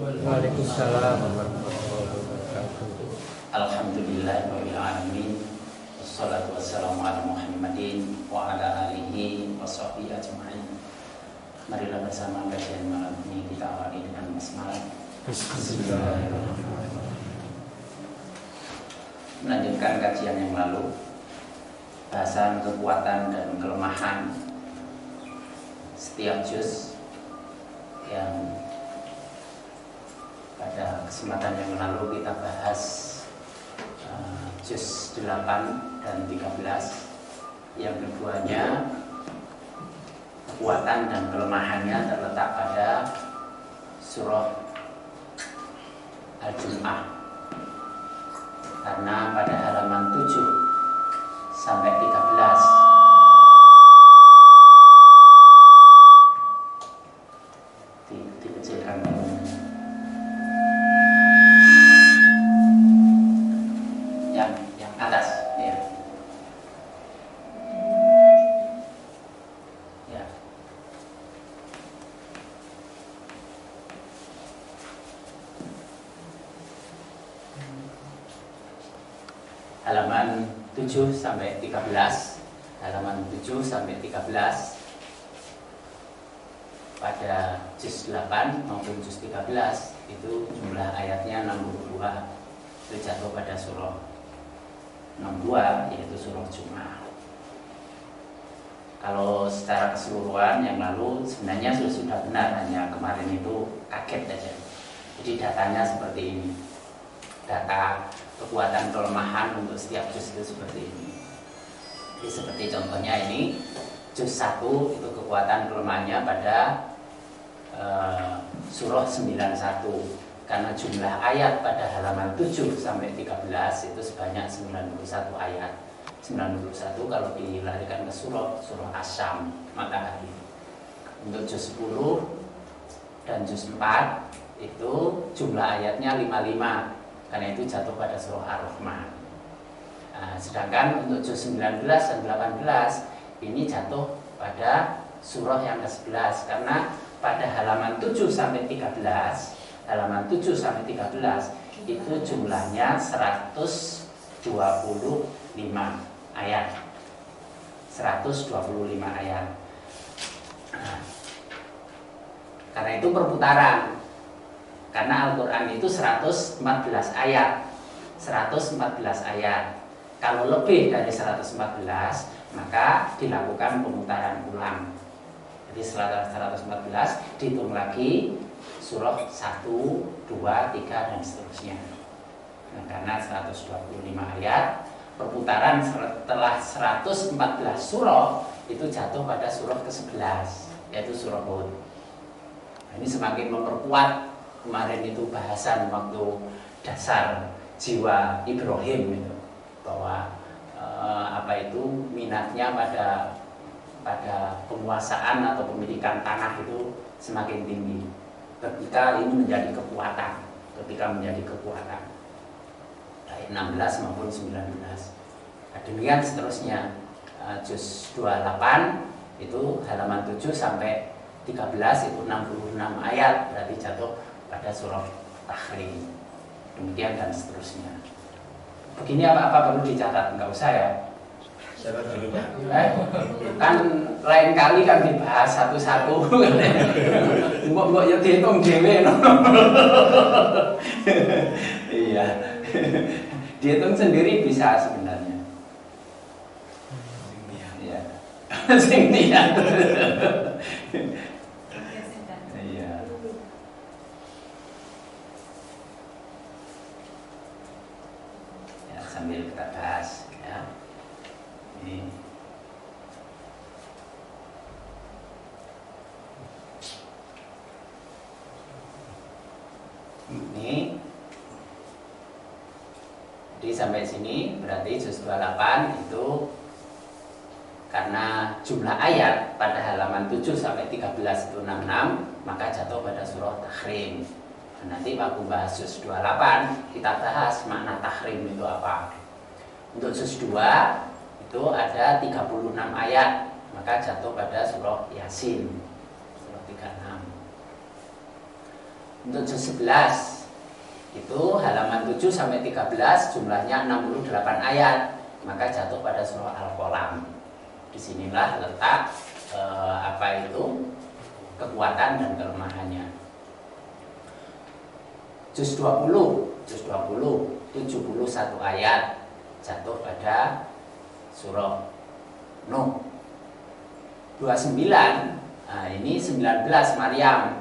Waalaikumsalam warahmatullahi wabarakatuh. Alhamdulillahirabbil alamin. Wassalatu wassalamu ala Muhammadin wa ala alihi washabbihi ajmain. Marilah bersama kajian malam ini kita awali dengan basmalah. Bismillahirrahmanirrahim. Melanjutkan kajian yang lalu, bahasan kekuatan dan kelemahan setiap juz yang pada kesempatan yang lalu kita bahas juz 8 dan 13. Yang keduanya, kekuatan dan kelemahannya terletak pada surah Al-Jum'ah, karena pada halaman 7 sampai 13 dikecilkan yang atas ya. Ya. Halaman 7 sampai 13. Halaman 7 sampai 13 pada juz 8 maupun juz 13 itu jumlah ayatnya 62. Itu jatuh pada surah 62, yaitu surah Jum'ah. Kalau secara keseluruhan yang lalu sebenarnya sudah benar, hanya kemarin itu kaget saja. Jadi datanya seperti ini. Data kekuatan kelemahan untuk setiap juz itu seperti ini. Jadi seperti contohnya ini, juz 1 itu kekuatan kelemahannya pada surah 91. Karena jumlah ayat pada halaman 7 sampai 13 itu sebanyak 91 ayat. 91 kalau dilarikan ke surah Asy-Syam, matahari. Untuk juz 10 dan juz 4 itu jumlah ayatnya 55. Karena itu jatuh pada surah Ar-Rahman. Nah, sedangkan untuk juz 19 dan 18 ini jatuh pada surah yang ke-11. Karena pada halaman 7 sampai 13 itu jumlahnya 125 ayat. 125 ayat. Nah, karena itu perputaran. Karena Al-Quran itu 114 ayat. 114 ayat. Kalau lebih dari 114, maka dilakukan pemutaran ulang. Jadi setelah 114 dihitung lagi surah 1, 2, 3 dan seterusnya. Nah, karena 125 ayat, perputaran setelah 114 surah itu jatuh pada surah ke-11, yaitu surah Hud. Nah, ini semakin memperkuat kemarin itu bahasan waktu dasar jiwa Ibrahim itu, bahwa minatnya pada penguasaan atau pemilikan tanah itu semakin tinggi ketika ini menjadi kekuatan, baik 16 maupun 19. Nah, demikian seterusnya, juz 28 itu halaman 7 sampai 13 itu 66 ayat, berarti jatuh pada surah Tahrim. Demikian dan seterusnya. Begini apa perlu dicatat? Enggak usah ya. Kan lain kali kan dibahas satu-satu. Mbok ya dihitung dhewe no. Iya. Dihitung sendiri bisa sebenarnya. Iya. Sing niat. Iya. Ya, sambil kita bahas ya. Ini jadi sampai sini berarti juz 28 itu karena jumlah ayat pada halaman 7 sampai 13 itu 66, maka jatuh pada surah Tahrim. Nah, nanti waktu bahas juz 28 kita bahas makna tahrim itu apa. Untuk juz 2 itu ada 36 ayat, maka jatuh pada surah Yasin, surah 36. Untuk juz 11 itu halaman 7 sampai 13 jumlahnya 68 ayat, maka jatuh pada surah Al-Qalam. Disinilah letak kekuatan dan kelemahannya. Juz 20 71 ayat, jatuh pada surah Nuh. 29, ini 19 Maryam.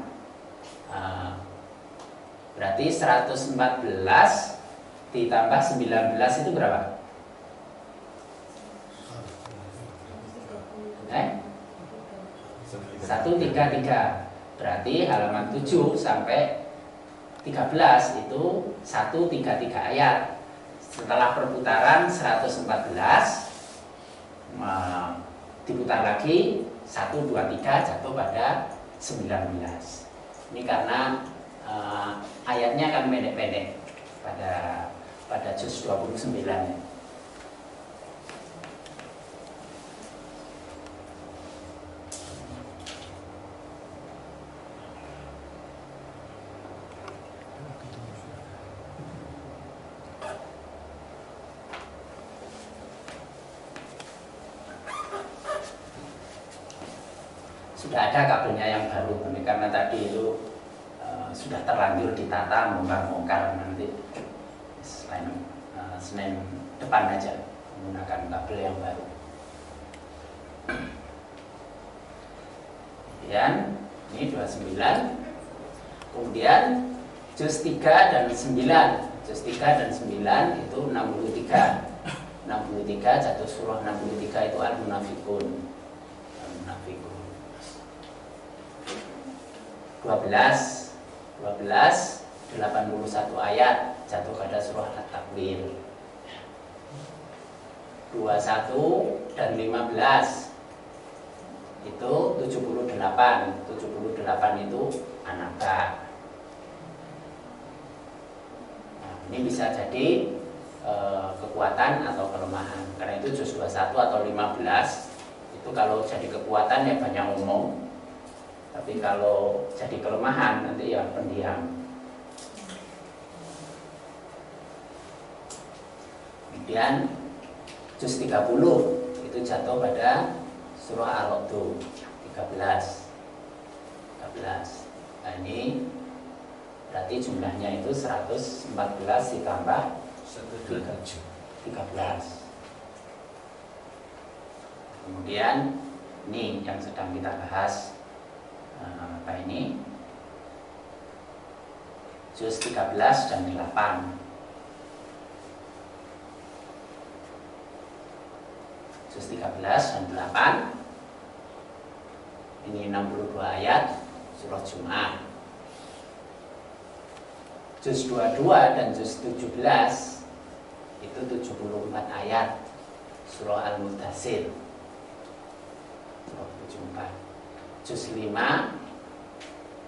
Berarti 114 ditambah 19 itu berapa? 133. Berarti halaman 7 sampai 13 itu 133 ayat. Setelah perputaran 114 diputar lagi 1, 2, 3 jatuh pada 19. Ini karena ayatnya kan pendek-pendek pada juz 29 ya. Sudah ada kabelnya yang baru, karena tadi itu sudah terlanjur ditata bongkar-bongkar, nanti Senin depan aja menggunakan kabel yang baru. Kemudian ini 29. Kemudian juz 3 dan 9. Juz 3 dan 9 itu 63. 63 jatuh surah 63 itu Al-Munafiqun. 12 81 ayat jatuh pada surah At-Takwir. 21 dan 15 itu 78 itu An-Naba. Ini bisa jadi kekuatan atau kelemahan. Karena itu juz 21 atau 15 itu kalau jadi kekuatan ya banyak ngomong, tapi kalau jadi kelemahan nanti ya pendiam. Kemudian juz 30 itu jatuh pada surah Ar-Ra'd 13. Nah ini berarti jumlahnya itu 114 ditambah 13. Kemudian ini yang sedang kita bahas, ini juz 13 dan 8. Juz 13 dan 8 ini 62 ayat surah Jum'ah. Juz 22 dan juz 17 itu 74 ayat surah Al-Mudaththir. Surah 74. Juz 5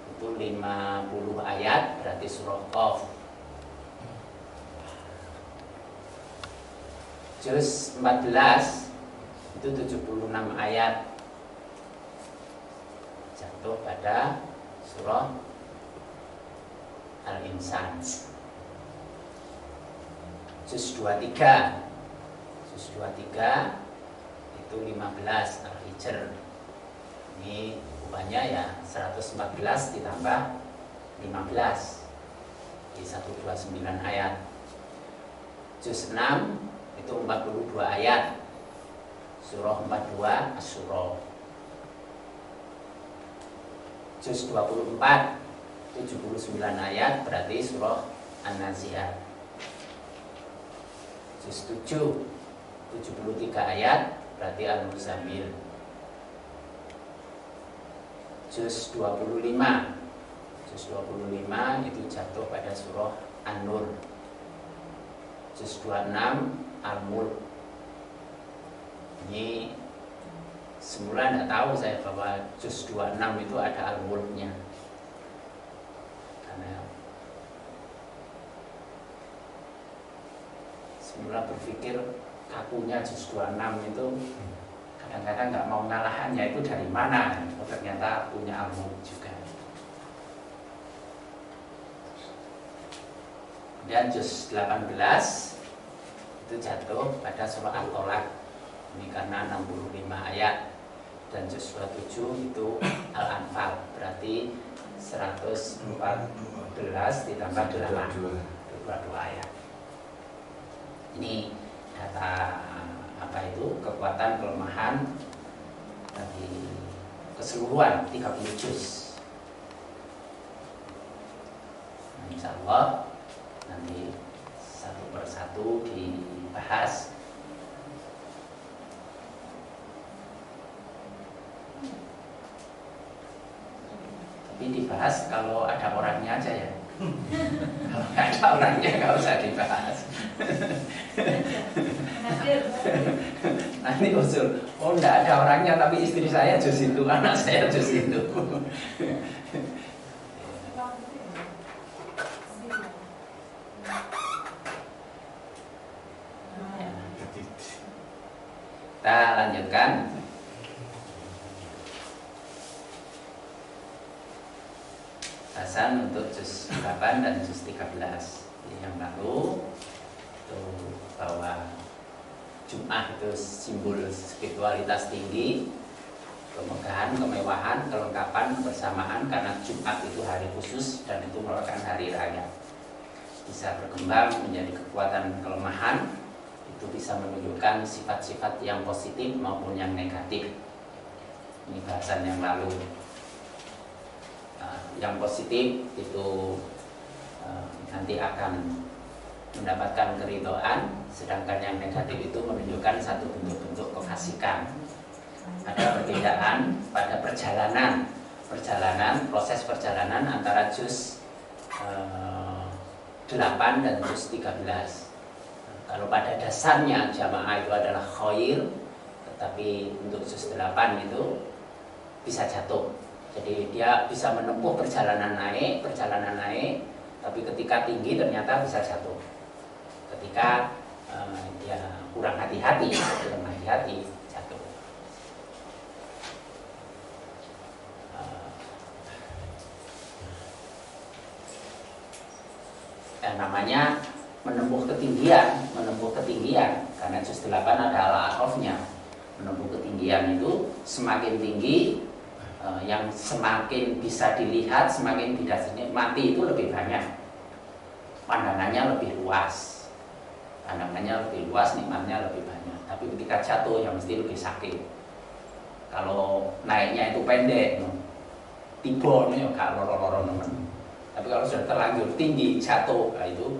itu 50 ayat, berarti surah Qaf. Juz 14 itu 76 ayat, jatuh pada surah Al-Insan. Juz 23 itu 15 Al-Hijr. Ini rupanya ya 114 ditambah 15 di 129 ayat. Juz 6 itu 42 ayat, surah 42 Asy-Syura. Juz 24 79 ayat, berarti surah An-Nazi'at. Juz 7 73 ayat, berarti Al-Muzammil. Juz 25 itu jatuh pada surah An-Nur. Juz 26 Al-Mulk. Ini semula tidak tahu saya bahwa juz 26 itu ada Al-Mulknya, karena semula berpikir kakunya juz 26 itu kadang-kadang nggak mau ngalahannya itu dari mana, ternyata punya Al-Mulk juga. Kemudian juz 18 itu jatuh pada surah At-Tolak, ini karena 65 ayat. Dan juz 27 itu Al-Anfal, berarti 114 ditambah 8, 22 ayat. Ini data apa itu kekuatan kelemahan dari keseluruhan 30 juz. Nah, insya Allah nanti satu persatu dibahas. Tapi dibahas kalau ada orangnya aja ya. Kalau nggak ada orangnya nggak usah dibahas. Nanti usul, oh nggak ada orangnya tapi istri saya juz itu, anak saya juz itu. Kita lanjutkan. Bahasan untuk juz 8 dan juz 13. Yang lalu itu bahwa Jumat itu simbol spiritualitas tinggi, kemegahan, kemewahan, kelengkapan, kebersamaan, karena Jumat itu hari khusus dan itu merupakan hari raya. Bisa berkembang menjadi kekuatan kelemahan, itu bisa menunjukkan sifat-sifat yang positif maupun yang negatif. Ini bahasan yang lalu. Yang positif itu nanti akan mendapatkan keridhaan, sedangkan yang negatif itu menunjukkan satu bentuk-bentuk kefasikan. Ada perbedaan pada proses perjalanan antara juz 8 dan juz 13. Kalau pada dasarnya jamaah itu adalah khair, tetapi untuk juz 8 itu bisa jatuh. Jadi dia bisa menempuh perjalanan naik, tapi ketika tinggi ternyata bisa jatuh. Ketika dia kurang hati-hati, jatuh. Namanya menempuh ketinggian, karena juz 8 ada al-a'rafnya. Menempuh ketinggian itu semakin tinggi, yang semakin bisa dilihat, semakin bisa dinikmati itu lebih banyak. Pandangannya lebih luas, nikmatnya lebih banyak. Tapi ketika jatuh yang mesti lebih sakit. Kalau naiknya itu pendek, tiba nih gak loro-loro teman. Tapi kalau sudah terlanjur tinggi jatuh, nah itu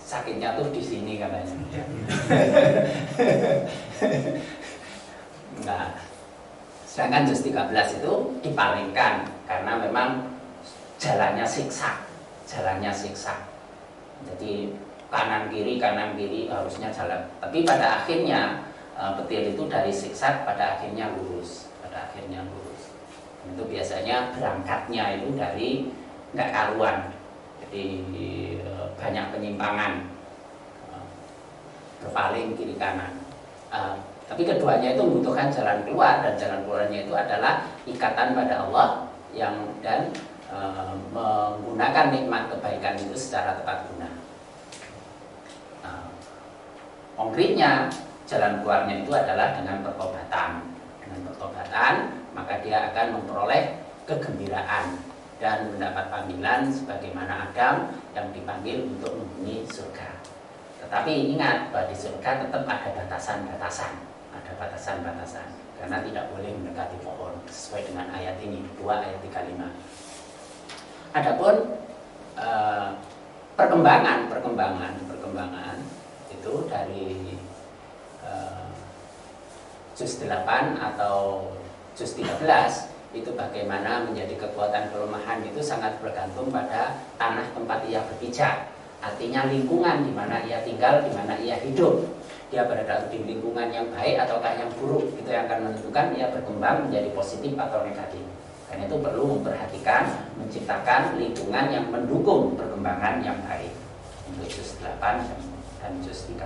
sakitnya tuh di sini katanya. Nah, sedangkan juz 13 itu dipalingkan karena memang jalannya siksa. Jadi kanan kiri harusnya jalan. Tapi pada akhirnya petir itu dari siksa pada akhirnya lurus. Itu biasanya berangkatnya itu dari nggak karuan. Jadi banyak penyimpangan, berpaling kiri kanan. Tapi keduanya itu membutuhkan jalan keluar, dan jalan keluarnya itu adalah ikatan pada Allah dan menggunakan nikmat kebaikan itu secara tepat guna. Konkretnya jalan keluarnya itu adalah dengan pertobatan. Maka dia akan memperoleh kegembiraan dan mendapat panggilan sebagaimana Adam yang dipanggil untuk menghuni surga. Tetapi ingat bahwa di surga tetap ada batasan-batasan, karena tidak boleh mendekati pohon sesuai dengan ayat ini, 2 ayat 35. Adapun perkembangan itu dari juz 8 atau juz 13 itu bagaimana menjadi kekuatan kelemahan itu sangat bergantung pada tanah tempat ia berpijak. Artinya lingkungan di mana ia tinggal, di mana ia hidup. Dia berada di lingkungan yang baik ataukah yang buruk, itu yang akan menentukan ia berkembang menjadi positif atau negatif. Karena itu perlu memperhatikan, menciptakan lingkungan yang mendukung perkembangan yang baik. Untuk juz 8 dan juz 13.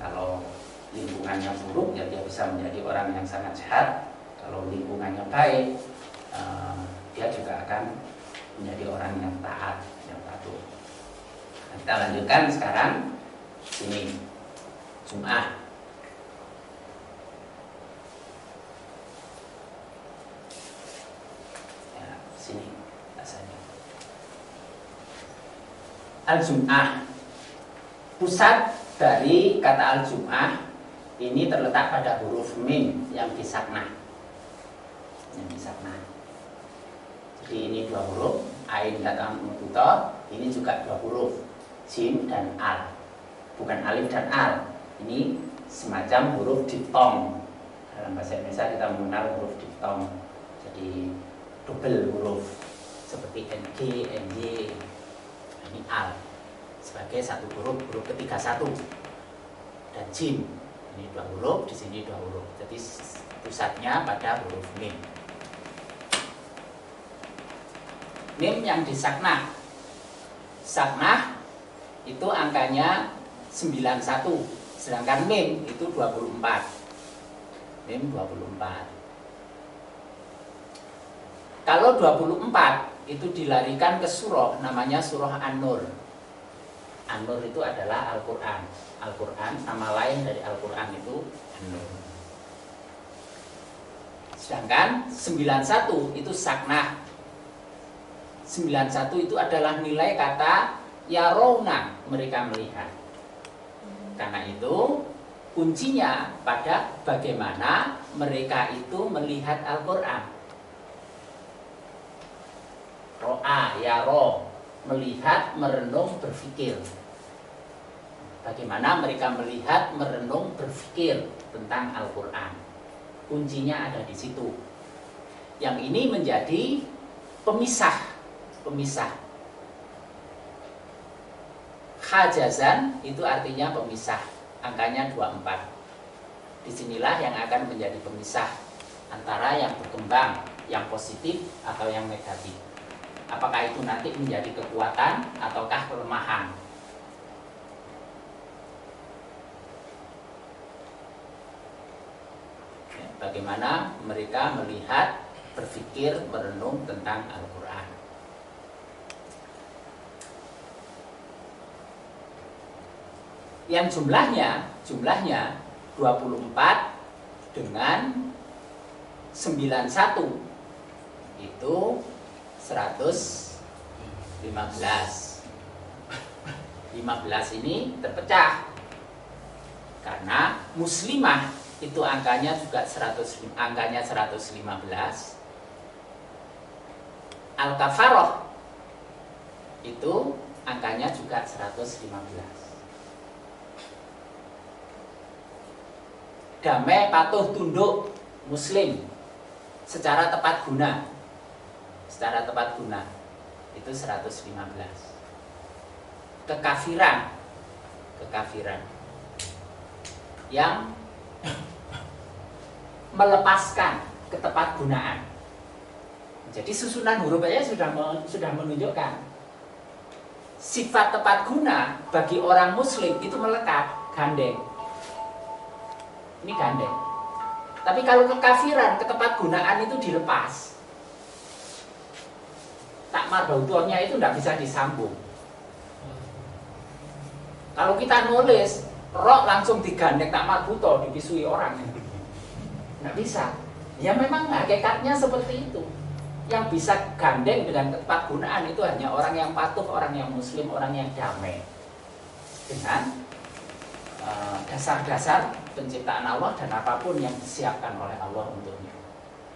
Kalau lingkungannya buruk, ya dia bisa menjadi orang yang sangat jahat. Kalau lingkungannya baik, dia juga akan menjadi orang yang taat, yang patuh. Kita lanjutkan sekarang sini Jum'ah. Ya, sini rasanya. Al-Jum'ah. Pusat dari kata al-Jum'ah ini terletak pada huruf mim yang disaknah. Jadi ini dua huruf, ain dan mututah. Ini juga dua huruf, jim dan al. Bukan alif dan al. Ini semacam huruf diftong. Dalam bahasa Indonesia kita mengenal huruf diftong. Jadi double huruf seperti NG, NY. Ini al sebagai satu huruf ketiga satu. Dan jim ini dua huruf, di sini dua huruf. Jadi pusatnya pada huruf mim. Mim yang disaknah. Saknah itu angkanya 91, sedangkan mim itu 24. Mim 24. Kalau 24 itu dilarikan ke surah, namanya surah An-Nur. An-Nur itu adalah Al-Quran. Al-Quran, nama lain dari Al-Quran itu An-Nur. Sedangkan 91 itu saknah. 91 itu adalah nilai kata yarawna, mereka melihat. Karena itu kuncinya pada bagaimana mereka itu melihat Al-Quran. Ro'a, yaro, melihat, merenung, berpikir. Bagaimana mereka melihat, merenung, berpikir tentang Al-Quran. Kuncinya ada di situ. Yang ini menjadi pemisah. Hajazan itu artinya pemisah, angkanya 24. Disinilah yang akan menjadi pemisah antara yang berkembang, yang positif atau yang negatif. Apakah itu nanti menjadi kekuatan ataukah kelemahan? Bagaimana mereka melihat, berpikir, merenung tentang Al-Quran. Yang jumlahnya 24 dengan 91 itu 115. 15 ini terpecah karena muslimah itu angkanya juga 115. Al-Kafaroh itu angkanya juga 115. Damai, patuh, tunduk, muslim secara tepat guna itu 115. Kekafiran yang melepaskan ketepatgunaan. Jadi susunan huruf aja sudah menunjukkan sifat tepat guna bagi orang muslim itu melekat, gandeng. Ini gandeng. Tapi kalau kekafiran, ketepatgunaan itu dilepas. Takmar bautornya itu tidak bisa disambung. Kalau kita nulis rok langsung digandeng takmar buto, dipisui orang, nggak bisa. Ya memang hakikatnya seperti itu. Yang bisa gandeng dengan ketepatgunaan itu hanya orang yang patuh, orang yang muslim, orang yang damai dengan dasar-dasar penciptaan Allah dan apapun yang disiapkan oleh Allah untuknya.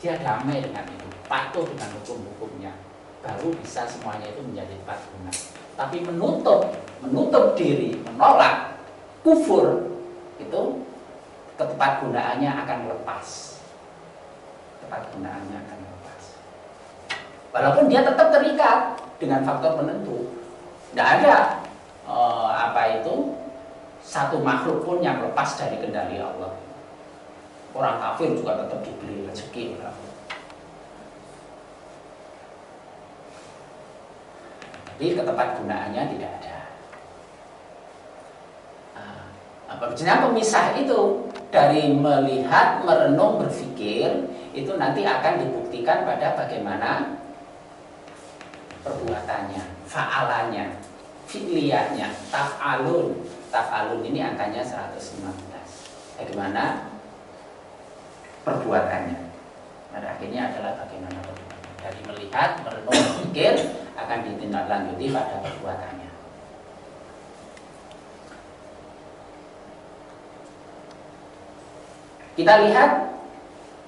Dia damai dengan itu, patuh dengan hukum-hukumnya, baru bisa semuanya itu menjadi tepat guna. Tapi menutup diri, menolak, kufur, itu ketepatgunaannya akan lepas. Walaupun dia tetap terikat dengan faktor penentu. Tidak ada satu makhluk pun yang lepas dari kendali Allah. Orang kafir juga tetap diberi rezeki. Tapi ketepatgunaannya tidak ada. Artinya pemisah itu dari melihat, merenung, berpikir itu nanti akan dibuktikan pada bagaimana perbuatannya, faalannya. fi'liyahnya, taf'alun. Taf'alun ini angkanya 115. Bagaimana perbuatannya? Pada akhirnya adalah bagaimana perbuatannya. Dari melihat, merenung, berpikir akan ditindaklanjuti pada perbuatannya. Kita lihat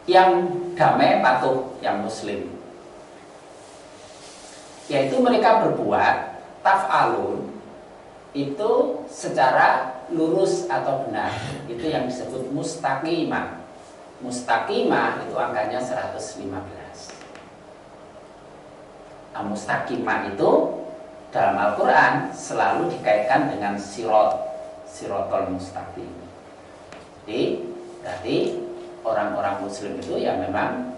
yang damai, patuh, yang muslim, yaitu mereka berbuat taf'alun itu secara lurus atau benar. Itu yang disebut mustaqimah. Mustaqimah itu angkanya 115. Nah, mustaqimah itu dalam Al-Quran selalu dikaitkan dengan sirotol mustaqim. Jadi berarti orang-orang muslim itu yang memang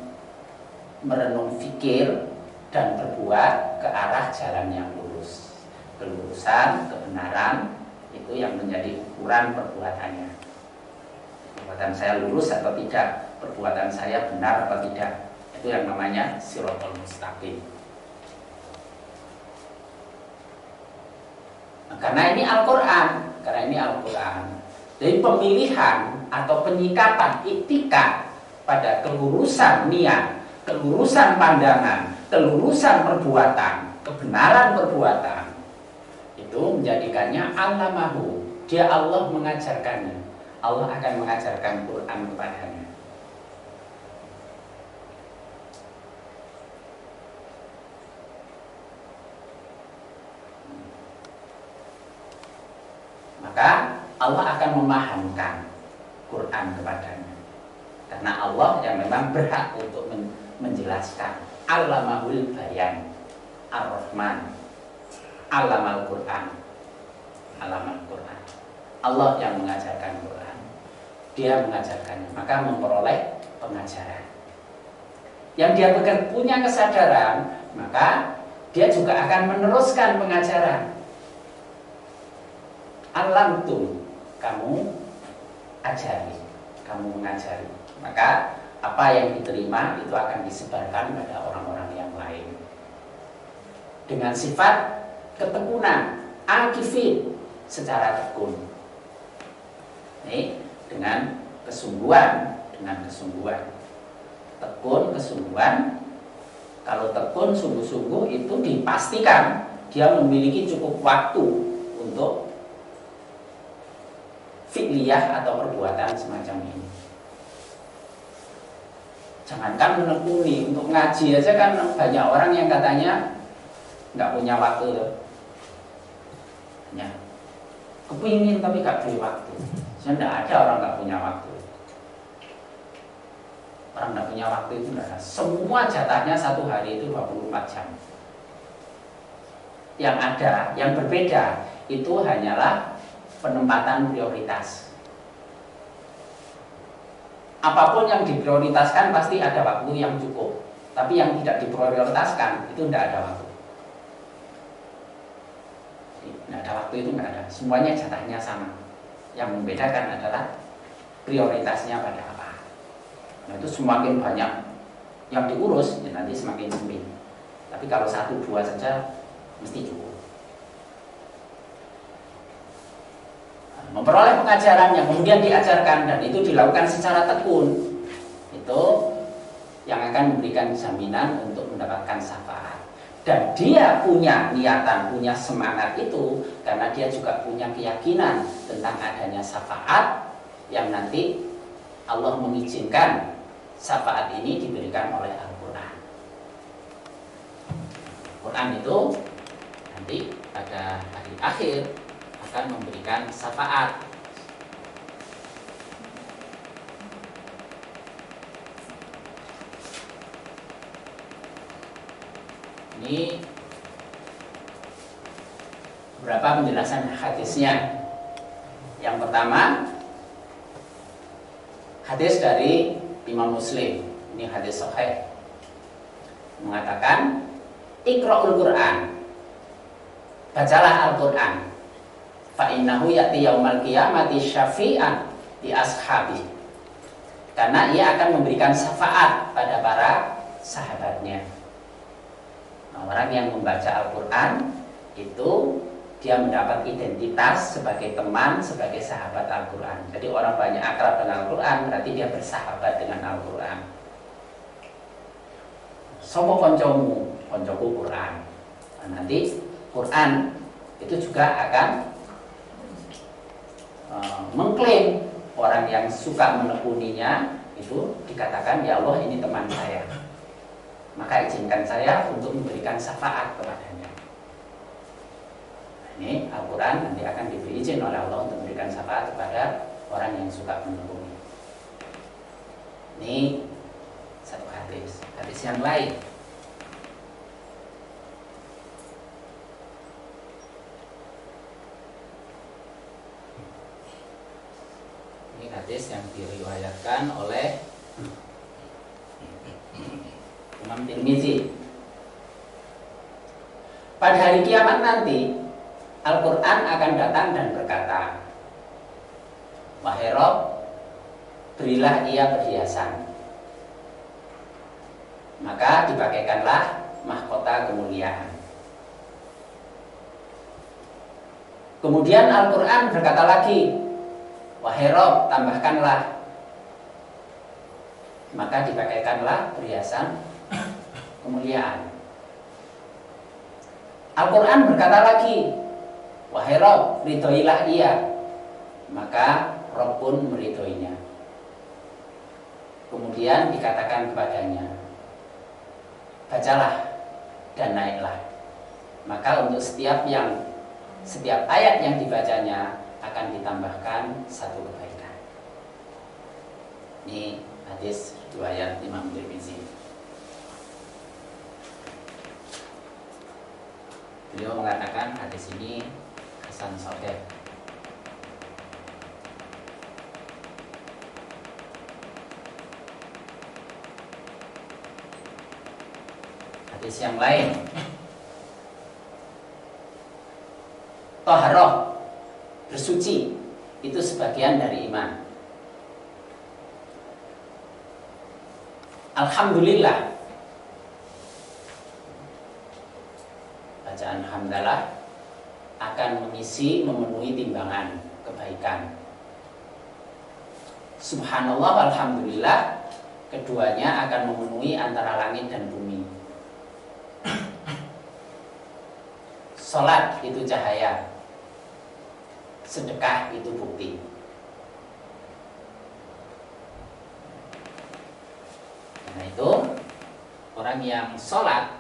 merenung fikir dan berbuat ke arah jalan yang lurus. Kelurusan, kebenaran itu yang menjadi ukuran perbuatannya. Perbuatan saya lurus atau tidak, perbuatan saya benar atau tidak, itu yang namanya sirotol mustaqim. Nah, karena ini Al-Quran, jadi pemilihan atau penyikapan iktikad pada kelurusan niat, kelurusan pandangan, kelurusan perbuatan, kebenaran perbuatan, itu menjadikannya allamahu. Dia Allah mengajarkannya. Allah akan mengajarkan Quran kepadanya. Maka Allah akan memahamkan Quran kepadanya. Karena Allah yang memang berhak untuk menjelaskan. Allamahul bayan, Ar-Rahman, Allamal Quran, Allamal Quran. Allah yang mengajarkan Quran, Dia mengajarkannya, maka memperoleh pengajaran. Yang dia punya kesadaran, maka dia juga akan meneruskan pengajaran. Alamtum, kamu ajari, kamu mengajari. Maka apa yang diterima itu akan disebarkan pada orang-orang yang lain. Dengan sifat ketekunan, akifin, secara tekun. Ini dengan kesungguhan, tekun, kesungguhan. Kalau tekun sungguh-sungguh itu dipastikan dia memiliki cukup waktu untuk fi'liyah atau perbuatan semacam ini. Jangankan menekuni, untuk ngaji aja kan banyak orang yang katanya nggak punya waktu loh. Ya, kepingin tapi nggak punya waktu. Saya tidak ada orang nggak punya waktu. Orang nggak punya waktu itu nggak ada. Semua jatahnya satu hari itu 24 jam. Yang ada, yang berbeda itu hanyalah penempatan prioritas. Apapun yang diprioritaskan pasti ada waktu yang cukup. Tapi yang tidak diprioritaskan itu tidak ada waktu. Tidak ada waktu itu nggak ada. Semuanya jatahnya sama. Yang membedakan adalah prioritasnya pada apa. Nah, itu semakin banyak yang diurus, ya nanti semakin sempit. Tapi kalau 1-2 saja mesti cukup. Memperoleh pengajaran yang kemudian diajarkan dan itu dilakukan secara tekun, itu yang akan memberikan jaminan untuk mendapatkan syafaat. Dan dia punya niatan, punya semangat itu karena dia juga punya keyakinan tentang adanya syafaat yang nanti Allah mengizinkan syafaat ini diberikan oleh Al-Quran. Quran itu nanti pada hari akhir akan memberikan syafaat. Ini beberapa penjelasan hadisnya. Yang pertama, hadis dari Imam Muslim. Ini hadis sahih. Mengatakan, Iqra'ul Qur'an. Bacalah Al-Qur'an. Fa innahu ya'ti yaumal qiyamati syafi'an di ashabi. Karena ia akan memberikan syafaat pada para sahabatnya. Nah, orang yang membaca Al-Quran itu dia mendapat identitas sebagai teman, sebagai sahabat Al-Quran. Jadi orang banyak akrab dengan Al-Quran, berarti dia bersahabat dengan Al-Quran. Sopo koncomu, koncoku Quran. Nah, nanti Quran itu juga akan mengklaim orang yang suka menekuninya, itu dikatakan, ya Allah ini teman saya, maka izinkan saya untuk memberikan syafaat kepadanya. Ini Al-Quran nanti akan diberi izin oleh Allah untuk memberikan syafaat kepada orang yang suka menekuni. Ini satu hadis. Hadis yang lain, ini hadis yang diriwayatkan oleh Imam Tirmizi. Pada hari kiamat nanti Al-Quran akan datang dan berkata, wahai Rob, berilah ia perhiasan. Maka dipakaikanlah mahkota kemuliaan. Kemudian Al-Quran berkata lagi, wahai Rob, tambahkanlah. Maka dipakaikanlah perhiasan kemuliaan. Al-Quran berkata lagi, wahai Rob, ridhoilah ia. Maka Rob pun meridhoinya. Kemudian dikatakan kepadanya, bacalah dan naiklah. Maka untuk setiap ayat yang dibacanya akan ditambahkan satu kebaikan. Ini hadis riwayat Imam Tirmizi. Beliau mengatakan hadis ini hasan sahih. Hadis yang lain, Taharah, bersuci, itu sebagian dari iman. Alhamdulillah, bacaan hamdalah akan memenuhi timbangan kebaikan. Subhanallah, alhamdulillah, keduanya akan memenuhi antara langit dan bumi. Salat itu cahaya, sedekah itu bukti. Karena itu orang yang sholat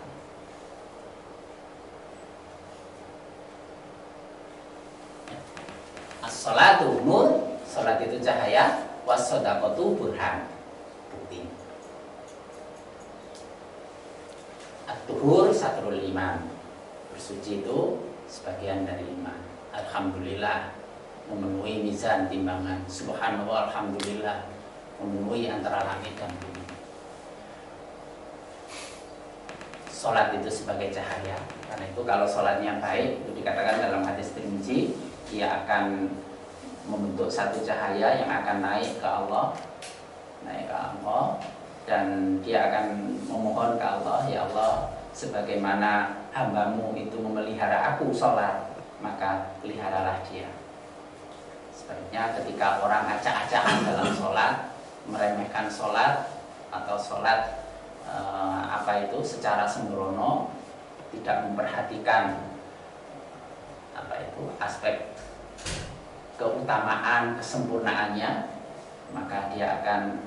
as-sholatu nur, sholat itu cahaya, was-shodaqatu burhan, bukti. At-tuhur satrul iman, bersuci itu sebagian dari iman. Alhamdulillah, memenuhi mizan timbangan. Subhanallah, alhamdulillah, memenuhi antara langit dan bumi. Sholat itu sebagai cahaya. Karena itu kalau sholatnya baik, itu dikatakan dalam hadis Tirmizi, dia akan membentuk satu cahaya yang akan naik ke Allah, dan dia akan memohon ke Allah, ya Allah, sebagaimana hambamu itu memelihara aku sholat, maka peliharalah dia. Sebaliknya ketika orang acak-acakan dalam sholat, meremehkan sholat atau sholat secara sembrono, tidak memperhatikan aspek keutamaan, kesempurnaannya, maka dia akan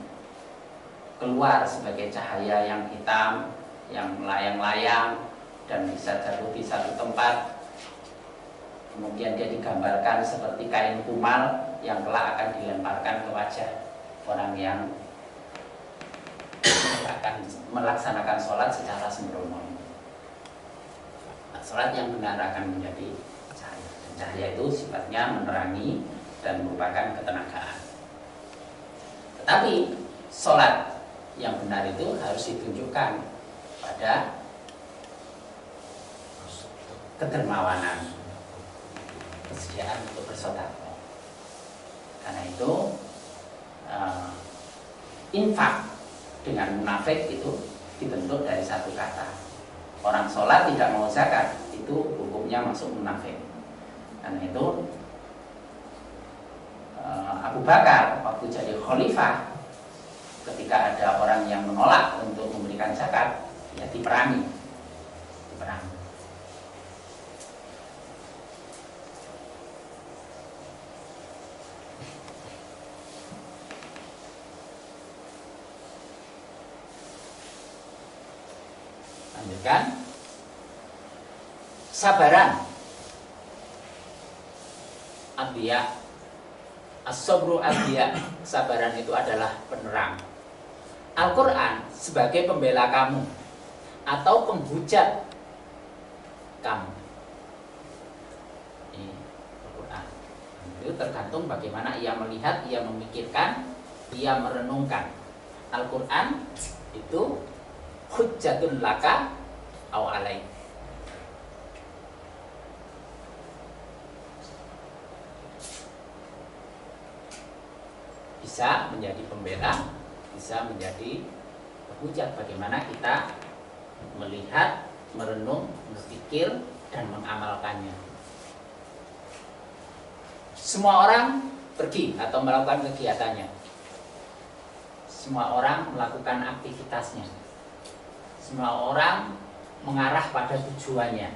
keluar sebagai cahaya yang hitam, yang melayang-layang dan bisa jatuh di satu tempat. Kemudian dia digambarkan seperti kain kumal yang kelak akan dilemparkan ke wajah orang yang akan melaksanakan sholat secara sembrono. Nah, sholat yang benar akan menjadi cahaya. Dan cahaya itu sifatnya menerangi dan merupakan ketenagaan. Tetapi sholat yang benar itu harus ditunjukkan pada kedermawanan, kesediaan untuk bersedekah. Karena itu infak dengan munafik itu dibentuk dari satu kata. Orang sholat tidak mau zakat, itu hukumnya masuk munafik. Karena itu Abu Bakar waktu jadi khalifah, ketika ada orang yang menolak untuk memberikan zakat, ya diperangi. Lanjutkan. Sabaran. Adhiya. As-sabru adhiya. Sabaran itu adalah penerang. Al-Quran sebagai pembela kamu atau penghujat kamu. Ini Al-Quran. Itu tergantung bagaimana ia melihat, ia memikirkan, ia merenungkan. Al-Quran itu hujjatun laka au alaik. Bisa menjadi pembela, bisa menjadi penghujat. Bagaimana kita melihat, merenung, berpikir, dan mengamalkannya. Semua orang pergi atau melakukan kegiatannya. Semua orang melakukan aktivitasnya. Semua orang mengarah pada tujuannya.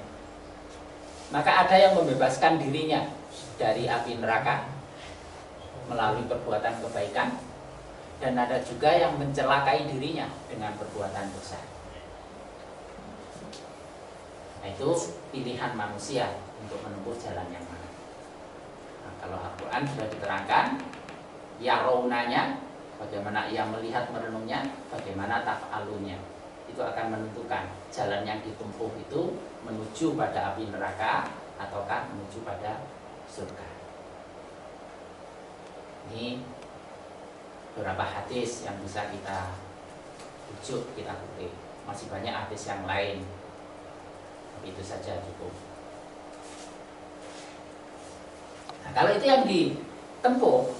Maka ada yang membebaskan dirinya dari api neraka melalui perbuatan kebaikan, dan ada juga yang mencelakai dirinya dengan perbuatan dosa. Nah, itu pilihan manusia untuk menempuh jalan yang mana. Nah, kalau Al-Quran sudah diterangkan, ya raunanya, bagaimana ia melihat merenungnya, bagaimana taf'alunya, itu akan menentukan jalan yang ditempuh itu menuju pada api neraka ataukah menuju pada surga. Ini beberapa hadis yang bisa kita rujuk, kita kutip. Masih banyak hadis yang lain, tapi itu saja cukup. Nah, kalau itu yang ditempuh,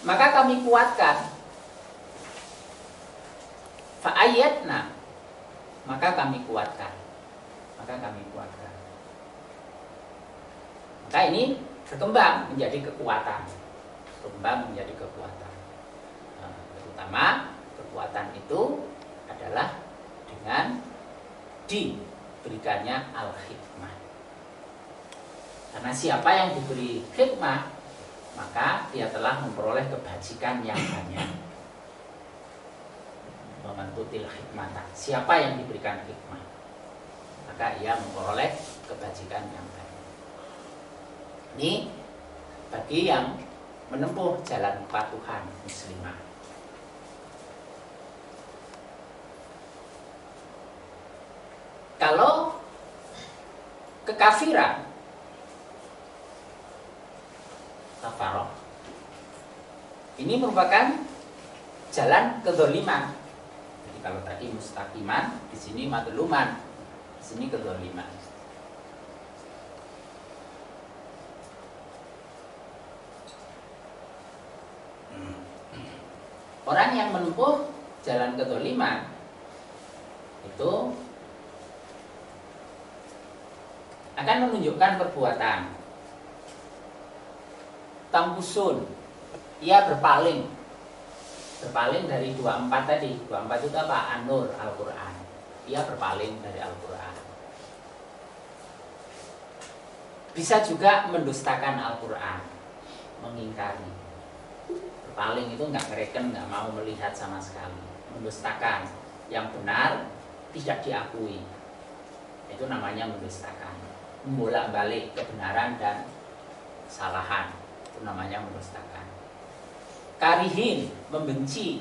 maka kami kuatkan. Fa'ayyadna, maka kami kuatkan. Maka ini berkembang menjadi kekuatan. Nah, terutama kekuatan itu adalah dengan diberikannya al-hikmah. Karena siapa yang diberi hikmah, maka dia telah memperoleh kebajikan yang banyak. Memantutil hikmah. Siapa yang diberikan hikmah, maka ia memperoleh kebajikan yang banyak. Ini bagi yang menempuh jalan kepatuhan muslimah. Kalau kekafiran, kafaroh, ini merupakan jalan kedzaliman. Jadi kalau tadi mustaqiman, di sini madluman, di sini kedzaliman. Orang yang menempuh jalan kedzaliman itu akan menunjukkan perbuatan tambusun, ia berpaling dari 24 tadi. 24 itu apa? An-Nur, Al-Quran. Ia berpaling dari Al-Quran. Bisa juga mendustakan Al-Quran, mengingkari. Berpaling itu nggak ngereken, nggak mau melihat sama sekali, mendustakan. Yang benar tidak diakui, itu namanya mendustakan. Membolak-balik kebenaran dan kesalahan, itu namanya mendustakan. Karihin, membenci.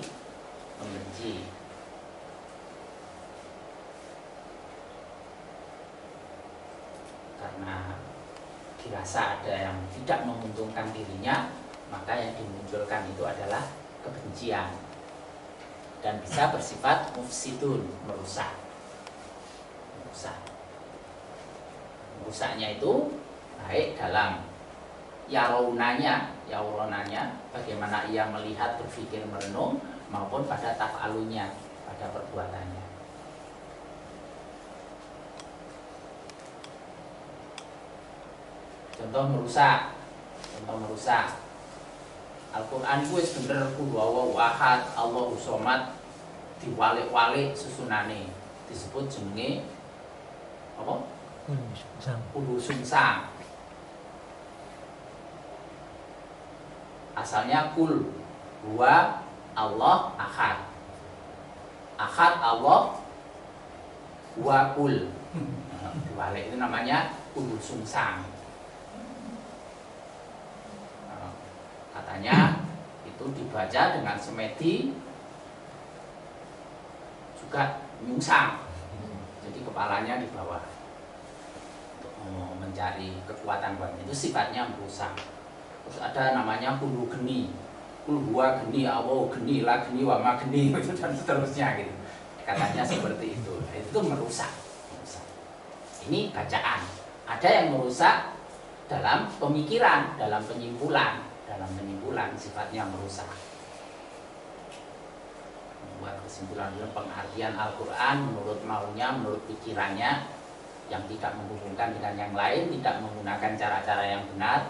Karena dirasa ada yang tidak menguntungkan dirinya, maka yang dimunculkan itu adalah kebencian dan bisa bersifat mufsidun, merusak. Merusaknya itu baik dalam yaronanya, bagaimana ia melihat, berpikir, merenung, maupun pada taf'alunya, pada perbuatannya. Contoh merusak. Al-Quran itu bener kul huwallahu ahad, Allahu somad, diwalik-walik susunane disebut jenenge apa? Kulu sungsang. Asalnya kul huwa Allah ahad. Ahad Allah huwa kul. Diwalik itu namanya kulu sungsang. Katanya itu dibaca dengan semedi juga nyungsang, jadi kepalanya di bawah untuk mencari kekuatan buat itu sifatnya merusak. Terus ada namanya kulu geni, kul huwa geni, Allah geni, la geni, wa ma geni, dan seterusnya gitu. Katanya seperti itu. Nah, itu merusak. Ini bacaan. Ada yang merusak dalam pemikiran, dalam penyimpulan sifatnya merusak. Membuat kesimpulan dalam pengertian Al-Quran menurut maunya, menurut pikirannya, yang tidak menghubungkan dengan yang lain, tidak menggunakan cara-cara yang benar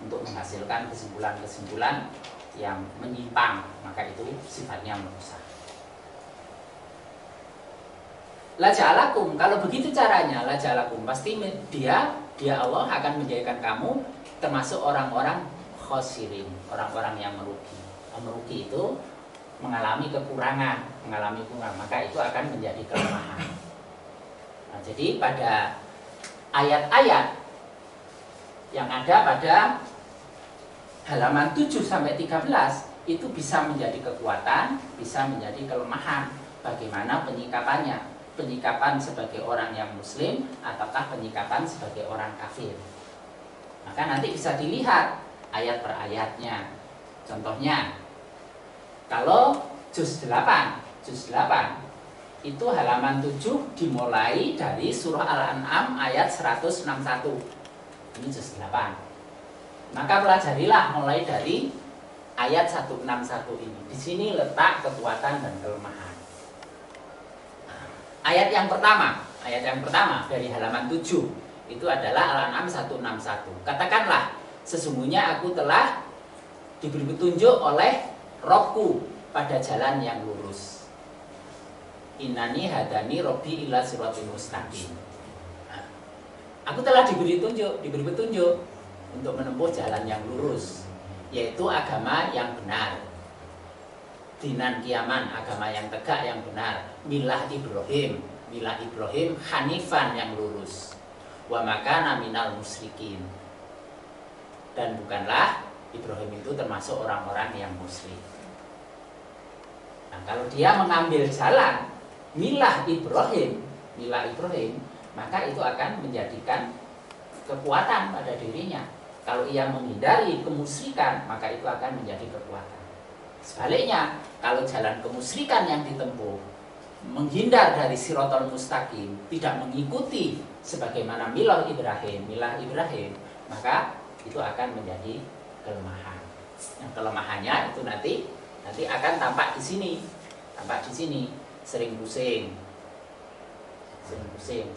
untuk menghasilkan kesimpulan-kesimpulan yang menyimpang, maka itu sifatnya merusak. La ja'alakum, kalau begitu caranya, la ja'alakum, pasti dia Allah akan menjadikan kamu termasuk orang-orang khosirin, orang-orang yang merugi. Merugi itu mengalami kekurangan, maka itu akan menjadi kelemahan. Nah, jadi pada ayat-ayat yang ada pada halaman 7 sampai 13 itu bisa menjadi kekuatan, bisa menjadi kelemahan. Bagaimana penyikapannya? Penyikapan sebagai orang yang muslim ataukah penyikapan sebagai orang kafir? Maka nanti bisa dilihat ayat per ayatnya. Contohnya, kalau juz 8 itu halaman 7 dimulai dari surah Al-An'am ayat 161. Ini juz 8. Maka pelajarilah mulai dari ayat 161 ini. Di sini letak kekuatan dan kelemahan. Ayat yang pertama dari halaman 7 itu adalah Al-An'am 161. Katakanlah, sesungguhnya aku telah diberi petunjuk oleh Robku pada jalan yang lurus. Innani hadani Robbi ila siratal mustaqim. Aku telah diberi petunjuk untuk menempuh jalan yang lurus, yaitu agama yang benar. Dinan kiaman, agama yang tegak yang benar. Milah Ibrahim hanifan yang lurus. Wa makana minal musyrikin. Dan bukanlah Ibrahim itu termasuk orang-orang yang musyrik. Nah, kalau dia mengambil jalan milah Ibrahim, maka itu akan menjadikan kekuatan pada dirinya. Kalau ia menghindari kemusyrikan, maka itu akan menjadi kekuatan. Sebaliknya, kalau jalan kemusyrikan yang ditempuh menghindar dari siratal mustaqim, tidak mengikuti sebagaimana milah Ibrahim, maka itu akan menjadi kelemahan. Yang kelemahannya itu nanti akan tampak di sini. Sering pusing,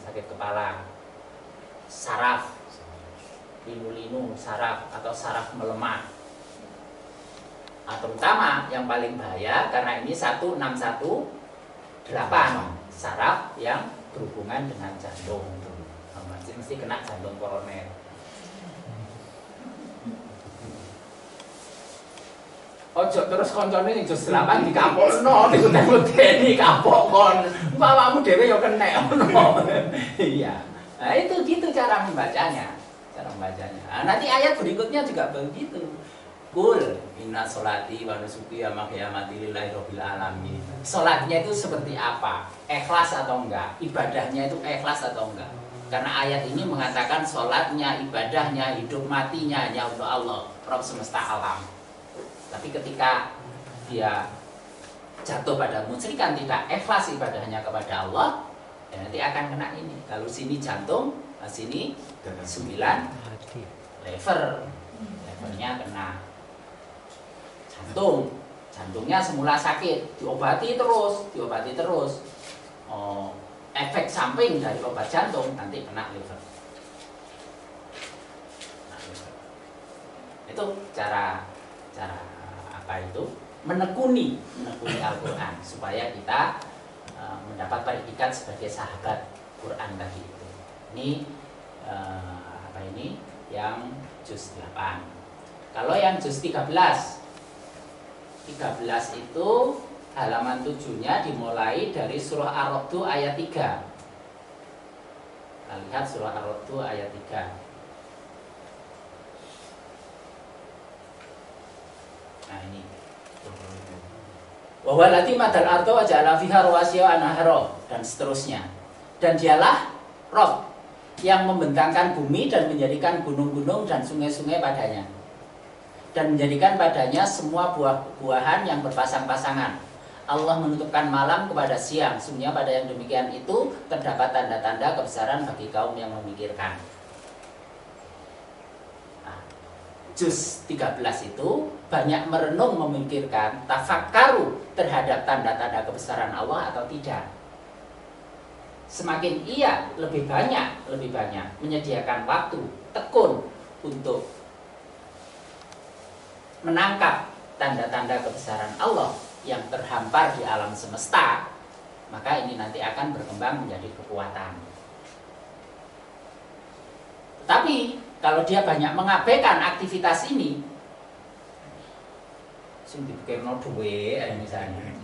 sakit kepala, saraf, linu-linu, saraf atau saraf melemah. Terutama yang paling bahaya karena ini 1618 saraf yang berhubungan dengan jantung. Mesti kena jantung koroner. Ojo terus koncone ning juz 8 dikampokno niku temuteni kapok kon. Awakmu dhewe ya kena ngono. Iya. Nah, itu gitu cara membacanya. Nah, nanti ayat berikutnya juga begitu. Kul inna sholati wa nusuki wa mahyamati lillahi rabbil alamin. Salatnya itu seperti apa? Ikhlas atau enggak? Ibadahnya itu ikhlas atau enggak? Karena ayat ini mengatakan salatnya, ibadahnya, hidup matinya hanya untuk Allah, Rabb semesta alam. Tapi ketika dia jatuh pada musyrikan, tidak ikhlas ibadahnya kepada Allah, ya nanti akan kena ini. Kalau sini jantung, sini 9 levernya kena. Jantungnya semula sakit, diobati terus. Efek samping dari obat jantung nanti kena liver. Itu cara cara apa itu? Menekuni Al-Qur'an supaya kita mendapat predikat sebagai sahabat Quran tadi itu. Ini apa ini? Yang juz 8. Kalau yang juz 13 itu halaman 7-nya dimulai dari surah Ar-Ra'd ayat 3. Kita lihat surah Ar-Ra'd ayat 3. Nah ini. Wa huwa allati madal arda wa ja'ala fiha rawasiya wa anhara dan seterusnya. Dan dialah Rabb yang membentangkan bumi dan menjadikan gunung-gunung dan sungai-sungai padanya. Dan menjadikan padanya semua buah-buahan yang berpasang-pasangan. Allah menutupkan malam kepada siang. Sungguhnya pada yang demikian itu terdapat tanda-tanda kebesaran bagi kaum yang memikirkan. Nah, juz 13 itu banyak merenung memikirkan, tafakkaru terhadap tanda-tanda kebesaran Allah atau tidak. Semakin ia lebih banyak menyediakan waktu, tekun untuk menangkap tanda-tanda kebesaran Allah yang terhampar di alam semesta, maka ini nanti akan berkembang menjadi kekuatan. Tetapi kalau dia banyak mengabaikan aktivitas ini, sing dipikirno duwe misalnya,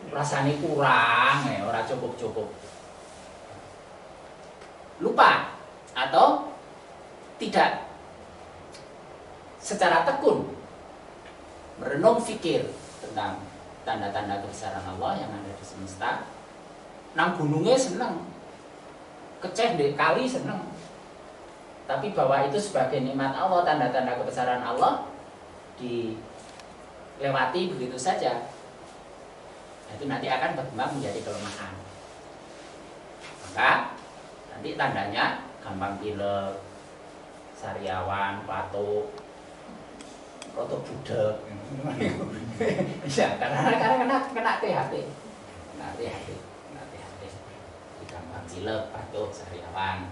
rasanya kurang, ora cukup, lupa atau tidak secara tekun merenung fikir tentang tanda-tanda kebesaran Allah yang ada di semesta. Nang gunungnya seneng, keceh di kali seneng, tapi bahwa itu sebagai nikmat Allah, tanda-tanda kebesaran Allah dilewati begitu saja, itu nanti akan berkembang menjadi kelemahan. Maka nanti tandanya gampang pilek, sariawan, patuk, roto budek. Ya, karena kena THT. Gampang pilek, patuk, sariawan.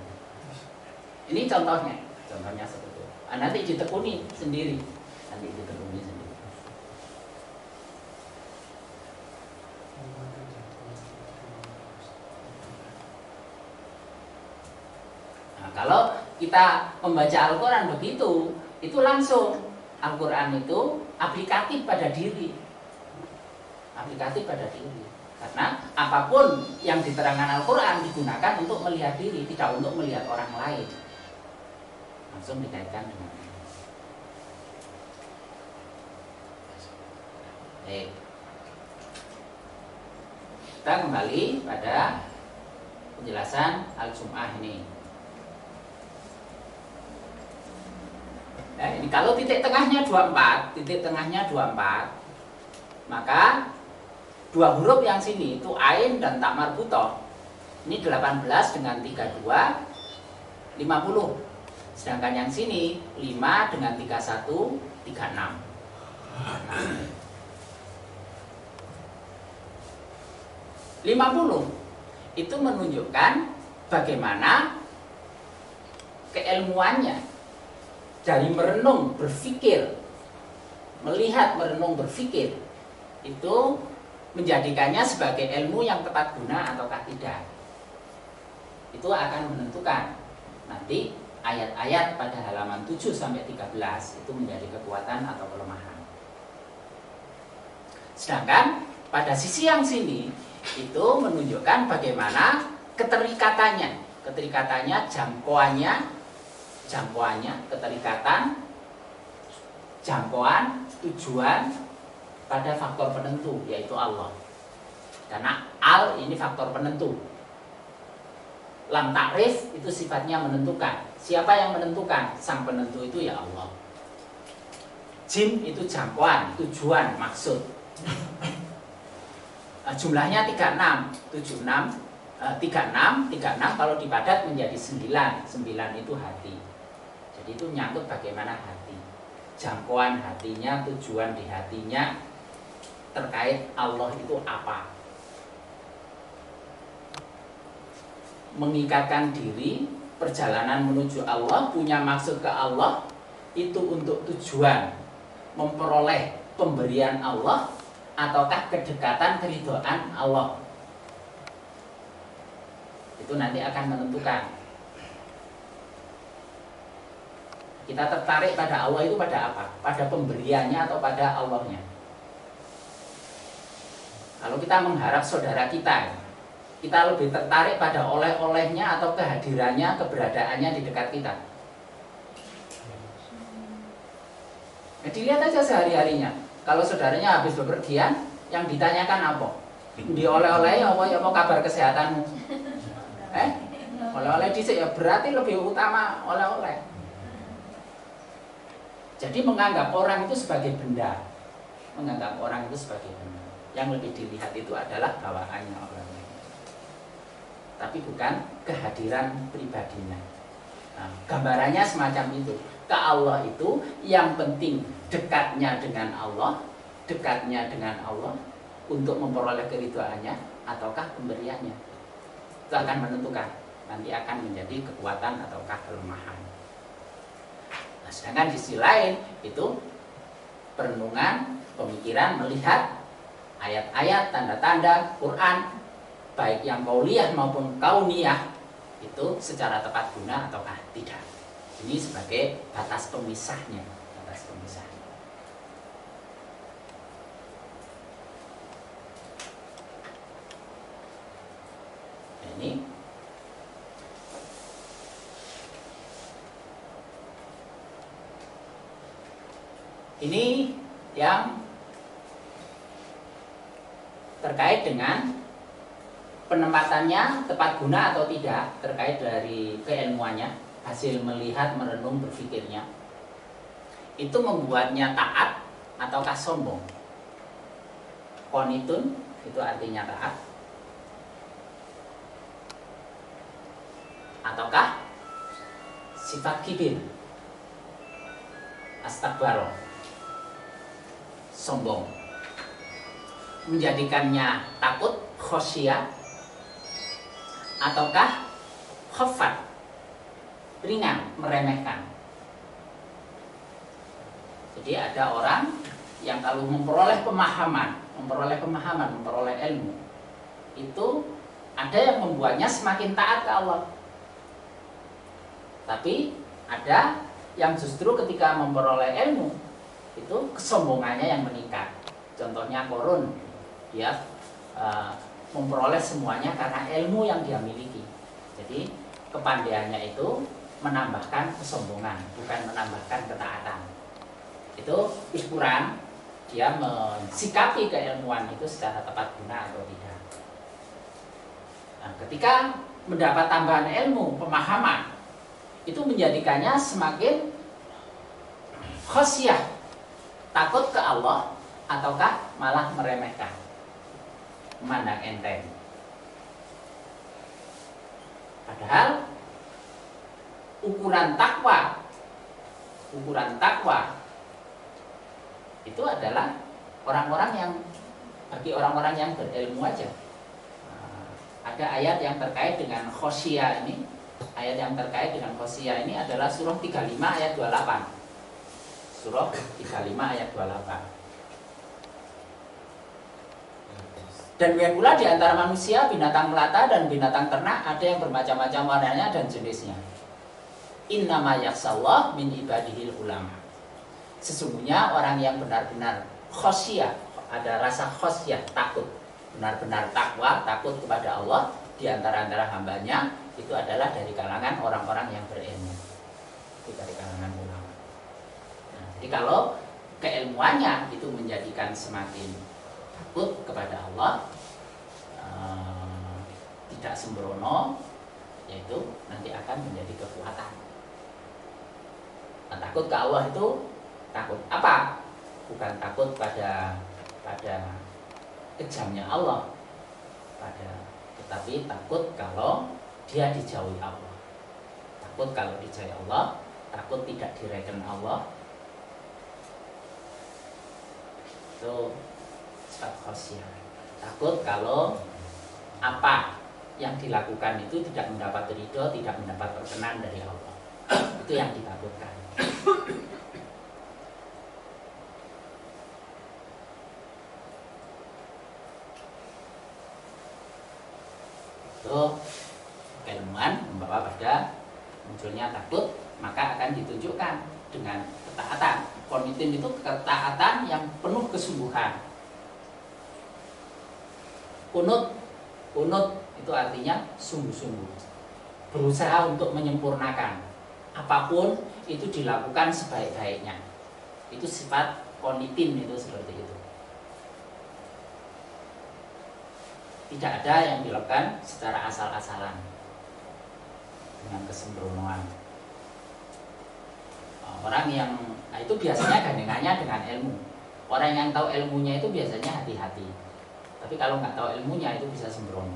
Ini contohnya seperti itu. Nanti ditekuni sendiri. Nah, kalau kita membaca Al-Quran begitu, itu langsung Al-Quran itu aplikatif pada diri. Karena apapun yang diterangkan Al-Quran digunakan untuk melihat diri, tidak untuk melihat orang lain. Langsung dikaitkan dengan ini. Baik. Kita kembali pada penjelasan Al-Jum'ah ini. Ini kalau titik tengahnya 24, maka dua huruf yang sini itu ain dan tak marbutoh. Ini 18 dengan 32 50. Sedangkan yang sini 5 dengan 31 36. 50 itu menunjukkan bagaimana keilmuannya dari merenung berpikir, melihat merenung berpikir itu menjadikannya sebagai ilmu yang tepat guna ataukah tidak. Itu akan menentukan nanti ayat-ayat pada halaman 7 sampai 13 itu menjadi kekuatan atau kelemahan. Sedangkan pada sisi yang sini itu menunjukkan bagaimana keterikatannya, keterikatan, jangkauan, tujuan pada faktor penentu yaitu Allah. Karena al ini faktor penentu. Lam takrif itu sifatnya menentukan. Siapa yang menentukan? Sang penentu itu ya Allah. Jim itu jangkauan, tujuan, maksud. Jumlahnya 36 kalau dipadat menjadi 9 itu hati. Jadi itu menyangkut bagaimana hati, jangkauan hatinya, tujuan di hatinya terkait Allah itu apa. Mengikatkan diri, perjalanan menuju Allah, punya maksud ke Allah, itu untuk tujuan memperoleh pemberian Allah ataukah kedekatan keridhaan Allah. Itu nanti akan menentukan. Kita tertarik pada Allah itu pada apa? Pada pemberiannya atau pada Allahnya? Kalau kita mengharap saudara kita lebih tertarik pada oleh-olehnya atau kehadirannya, keberadaannya di dekat kita. Nah, dilihat aja sehari-harinya. Kalau saudaranya habis bepergian, yang ditanyakan apa? Di oleh-oleh apa ya, mau kabar kesehatanmu? Oleh-oleh dhisik ya, berarti lebih utama oleh-oleh. Jadi menganggap orang itu sebagai benda. Menganggap orang itu sebagai benda. Yang lebih dilihat itu adalah bawaannya orang lain. Tapi bukan kehadiran pribadinya. Nah, gambarannya semacam itu. Ke Allah itu yang penting dekatnya dengan Allah, untuk memperoleh keridhaannya ataukah pemberiannya. Itu akan menentukan, nanti akan menjadi kekuatan ataukah kelemahan. Nah, sedangkan di sisi lain itu perenungan, pemikiran, melihat ayat-ayat, tanda-tanda Quran, baik yang qauliyah maupun kauniyah, itu secara tepat guna ataukah tidak. Ini sebagai batas pemisahnya. Ini yang terkait dengan penempatannya tepat guna atau tidak, terkait dari keilmuannya, hasil melihat, merenung, berpikirnya. Itu membuatnya taat ataukah sombong. Qanitun itu artinya taat, ataukah sifat kibir, astakbaro, sombong, menjadikannya takut, khosyah, ataukah khafat, ringan, meremehkan. Jadi ada orang yang kalau memperoleh pemahaman, memperoleh ilmu, itu ada yang membuatnya semakin taat ke Allah. Tapi ada yang justru ketika memperoleh ilmu itu kesombongannya yang meningkat. Contohnya Qarun, dia memperoleh semuanya karena ilmu yang dia miliki. Jadi kepandaiannya itu menambahkan kesombongan, bukan menambahkan ketaatan. Itu ukuran dia mensikapi keilmuan itu secara tepat guna atau tidak. Nah, ketika mendapat tambahan ilmu, pemahaman, itu menjadikannya semakin khosyah, takut ke Allah, ataukah malah meremehkan, memandang enteng. Padahal ukuran takwa itu adalah orang-orang yang, bagi orang-orang yang berilmu aja. Ada ayat yang terkait dengan khosyah ini. Ayat yang terkait dengan khosyah ini adalah surah 35 ayat 28. Surah 35 ayat 28. Dan demikian pula di antara manusia, binatang melata dan binatang ternak ada yang bermacam-macam warnanya dan jenisnya. Innama yakhshallah min ibadihil ulama. Sesungguhnya orang yang benar-benar khosyah, ada rasa khosyah, takut, benar-benar takwa, takut kepada Allah di antara hambanya, itu adalah dari kalangan orang-orang yang berilmu. Itu dari kalangan ulama. Nah, jadi kalau keilmuannya itu menjadikan semakin takut kepada Allah, tidak sembrono, yaitu nanti akan menjadi kekuatan. Nah, takut ke Allah itu takut apa? Bukan takut pada kejamnya Allah, tetapi takut kalau dia dijauhi Allah. Takut kalau dijauhi Allah, takut tidak direken Allah. Itu sifat khosyah. Takut kalau apa yang dilakukan itu tidak mendapat ridho, tidak mendapat perkenan dari Allah. Itu yang ditakutkan. atau keilmuan membawa pada munculnya takut, maka akan ditunjukkan dengan ketaatan. Qanitin itu ketaatan yang penuh kesungguhan. Kunut itu artinya sungguh-sungguh, berusaha untuk menyempurnakan. Apapun itu dilakukan sebaik-baiknya. Itu sifat qanitin, itu seperti itu. Tidak ada yang dilakukan secara asal-asalan dengan kesembronoan. Orang yang itu biasanya gandengannya dengan ilmu. Orang yang tahu ilmunya itu biasanya hati-hati. Tapi kalau nggak tahu ilmunya itu bisa sembrono.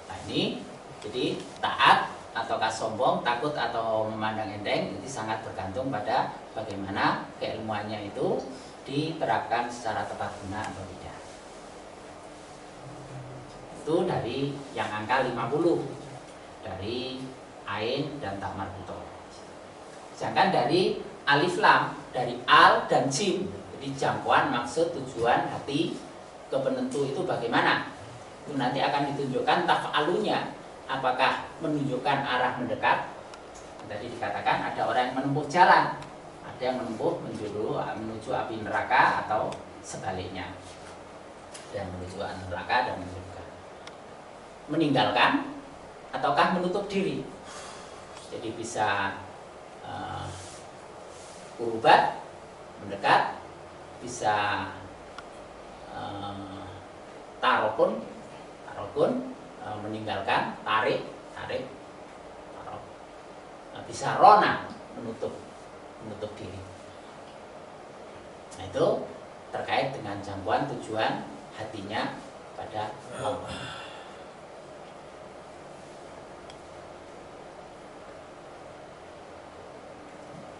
Nah ini jadi taat ataukah sombong, takut atau memandang enteng itu sangat bergantung pada bagaimana keilmuannya itu diterapkan secara tepat guna atau tidak. Itu dari yang angka 50 dari ain dan ta marbutoh. Sedangkan dari alif lam, dari al dan jim, jadi jangkauan, maksud, tujuan, hati, ke penentu itu bagaimana? Itu nanti akan ditunjukkan taf'alunya. Apakah menunjukkan arah mendekat? Tadi dikatakan ada orang yang menempuh jalan, ada yang menempuh menuju api neraka atau sebaliknya. Ada yang menuju neraka dan meninggalkan ataukah menutup diri. Jadi bisa urubat, mendekat, bisa tarokun, meninggalkan, tarik, tarok. Bisa rona, menutup diri. Nah itu terkait dengan jangkauan tujuan hatinya pada Allah.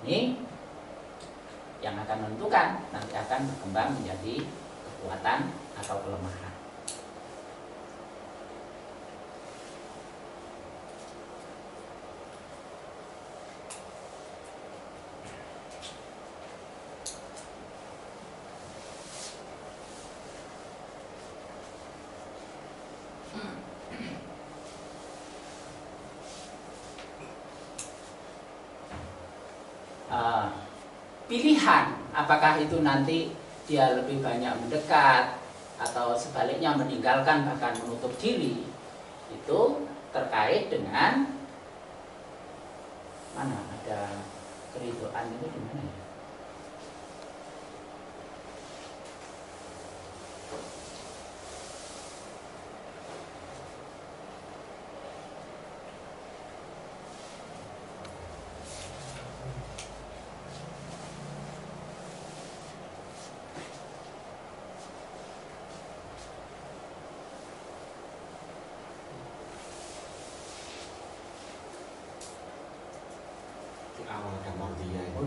Ini yang akan menentukan nanti akan berkembang menjadi kekuatan atau kelemahan. Pilihan apakah itu nanti dia lebih banyak mendekat atau sebaliknya meninggalkan bahkan menutup diri, itu terkait dengan mana ada keridhaan itu di mana ya?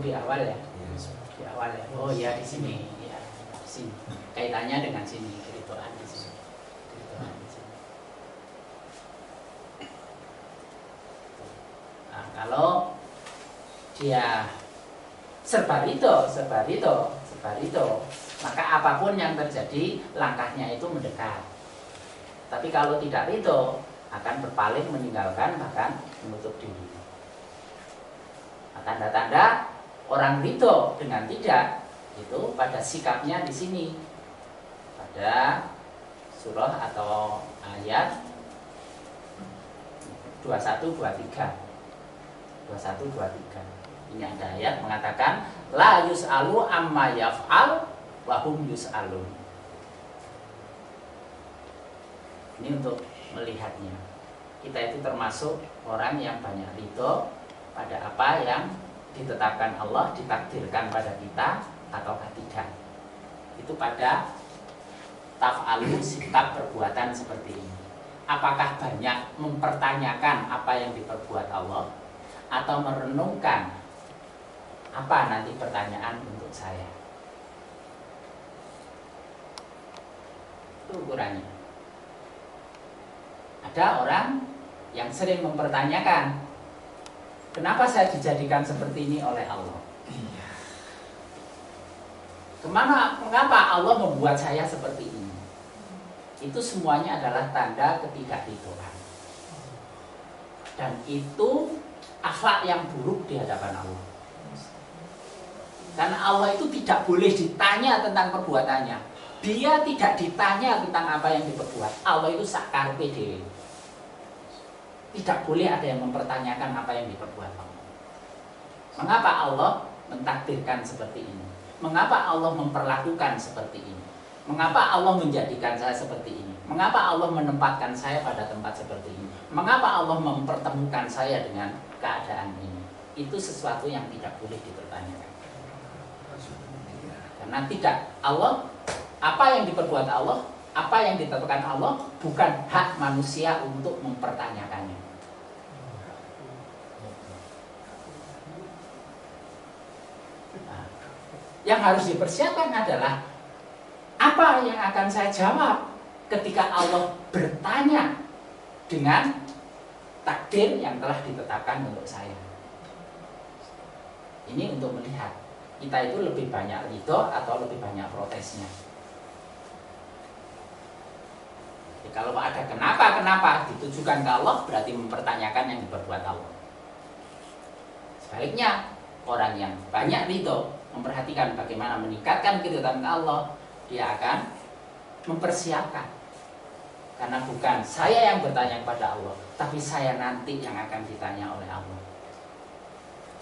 Di awal ya, di awal ya. Oh ya di sini, ya di sini. Kaitannya dengan sini, keridhaan di sini. Nah, kalau dia serba ridho, maka apapun yang terjadi langkahnya itu mendekat. Tapi kalau tidak ridho akan berpaling, meninggalkan, bahkan menutup diri. Nah, tanda-tanda orang ridho dengan tidak itu pada sikapnya di sini, pada surah atau ayat 21-23. Ini ada ayat mengatakan la yus'alu amma yaf'al wa hum yus'alun. Ini untuk melihatnya. Kita itu termasuk orang yang banyak ridho pada apa yang ditetapkan Allah, ditakdirkan pada kita ataukah tidak. Itu pada taf'alu, sikap perbuatan seperti ini. Apakah banyak mempertanyakan apa yang diperbuat Allah, atau merenungkan apa nanti pertanyaan untuk saya. Itu ukurannya. Ada orang yang sering mempertanyakan, kenapa saya dijadikan seperti ini oleh Allah? Mengapa Allah membuat saya seperti ini? Itu semuanya adalah tanda ketidakridhaan. Dan itu akhlak yang buruk di hadapan Allah. Karena Allah itu tidak boleh ditanya tentang perbuatannya. Dia tidak ditanya tentang apa yang diperbuat. Allah itu sakarpe dewe. Tidak boleh ada yang mempertanyakan apa yang diperbuat Allah. Mengapa Allah mentakdirkan seperti ini? Mengapa Allah memperlakukan seperti ini? Mengapa Allah menjadikan saya seperti ini? Mengapa Allah menempatkan saya pada tempat seperti ini? Mengapa Allah mempertemukan saya dengan keadaan ini? Itu sesuatu yang tidak boleh dipertanyakan. Karena tidak, Allah, apa yang diperbuat Allah, apa yang ditetapkan Allah, bukan hak manusia untuk mempertanyakannya. Nah, yang harus dipersiapkan adalah apa yang akan saya jawab ketika Allah bertanya dengan takdir yang telah ditetapkan untuk saya. Ini untuk melihat kita itu lebih banyak ridho atau lebih banyak protesnya. Jadi kalau ada kenapa ditujukan ke Allah, berarti mempertanyakan yang diperbuat Allah. Sebaliknya, orang yang banyak ridho, memperhatikan bagaimana meningkatkan keridhaan Allah, dia akan mempersiapkan. Karena bukan saya yang bertanya kepada Allah, tapi saya nanti yang akan ditanya oleh Allah.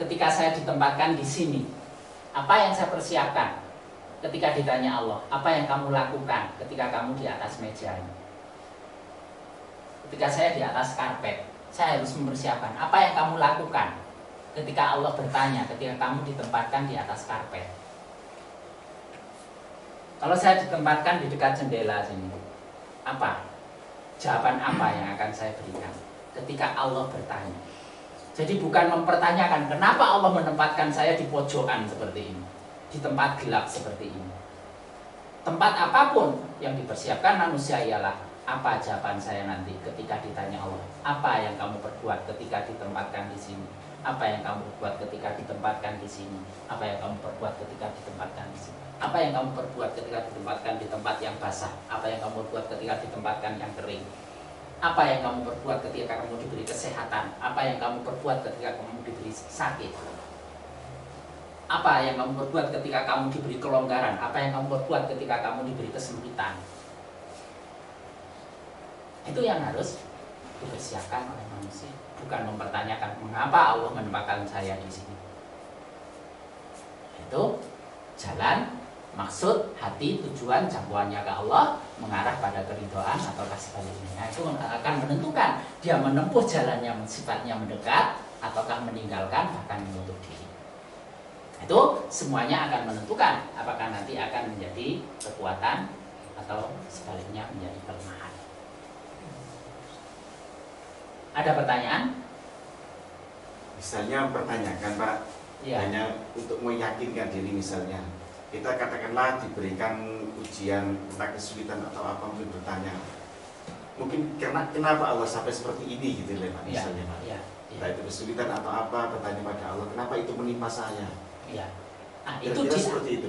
Ketika saya ditempatkan di sini, apa yang saya persiapkan? Ketika ditanya Allah, apa yang kamu lakukan ketika kamu di atas meja ini? Ketika saya di atas karpet, saya harus mempersiapkan apa yang kamu lakukan ketika Allah bertanya, ketika kamu ditempatkan di atas karpet. Kalau saya ditempatkan di dekat jendela sini, apa? Jawaban apa yang akan saya berikan ketika Allah bertanya? Jadi bukan mempertanyakan kenapa Allah menempatkan saya di pojokan seperti ini, di tempat gelap seperti ini. Tempat apapun yang dipersiapkan manusia ialah apa jawaban saya nanti ketika ditanya Allah? Apa yang kamu perbuat ketika ditempatkan di sini? Apa yang kamu perbuat ketika ditempatkan di sini? Apa yang kamu perbuat ketika ditempatkan di sini? Apa yang kamu perbuat ketika ditempatkan di tempat yang basah? Apa yang kamu perbuat ketika ditempatkan yang kering? Apa yang kamu perbuat ketika kamu diberi kesehatan? Apa yang kamu perbuat ketika kamu diberi sakit? Apa yang kamu perbuat ketika kamu diberi kelonggaran? Apa yang kamu perbuat ketika kamu diberi kesempitan? Itu yang harus dipersiapkan oleh manusia. Bukan mempertanyakan mengapa Allah menempatkan saya di sini. Itu jalan, maksud, hati, tujuan, jangkauannya ke Allah mengarah pada keridhaan atau sebaliknya. Itu akan menentukan dia menempuh jalan yang sifatnya mendekat ataukah meninggalkan bahkan menutup diri. Itu semuanya akan menentukan apakah nanti akan menjadi kekuatan atau sebaliknya menjadi kelemahan. Ada pertanyaan? Misalnya mempertanyakan Pak, Ya. hanya untuk meyakinkan diri misalnya. Kita katakanlah diberikan ujian entah kesulitan atau apa, mungkin bertanya. Mungkin kenapa Allah sampai seperti ini gitu Pak, misalnya Pak. Ya. Entah itu kesulitan atau apa, bertanya pada Allah, kenapa itu menimpa saya? Ya. Nah, Kira-kira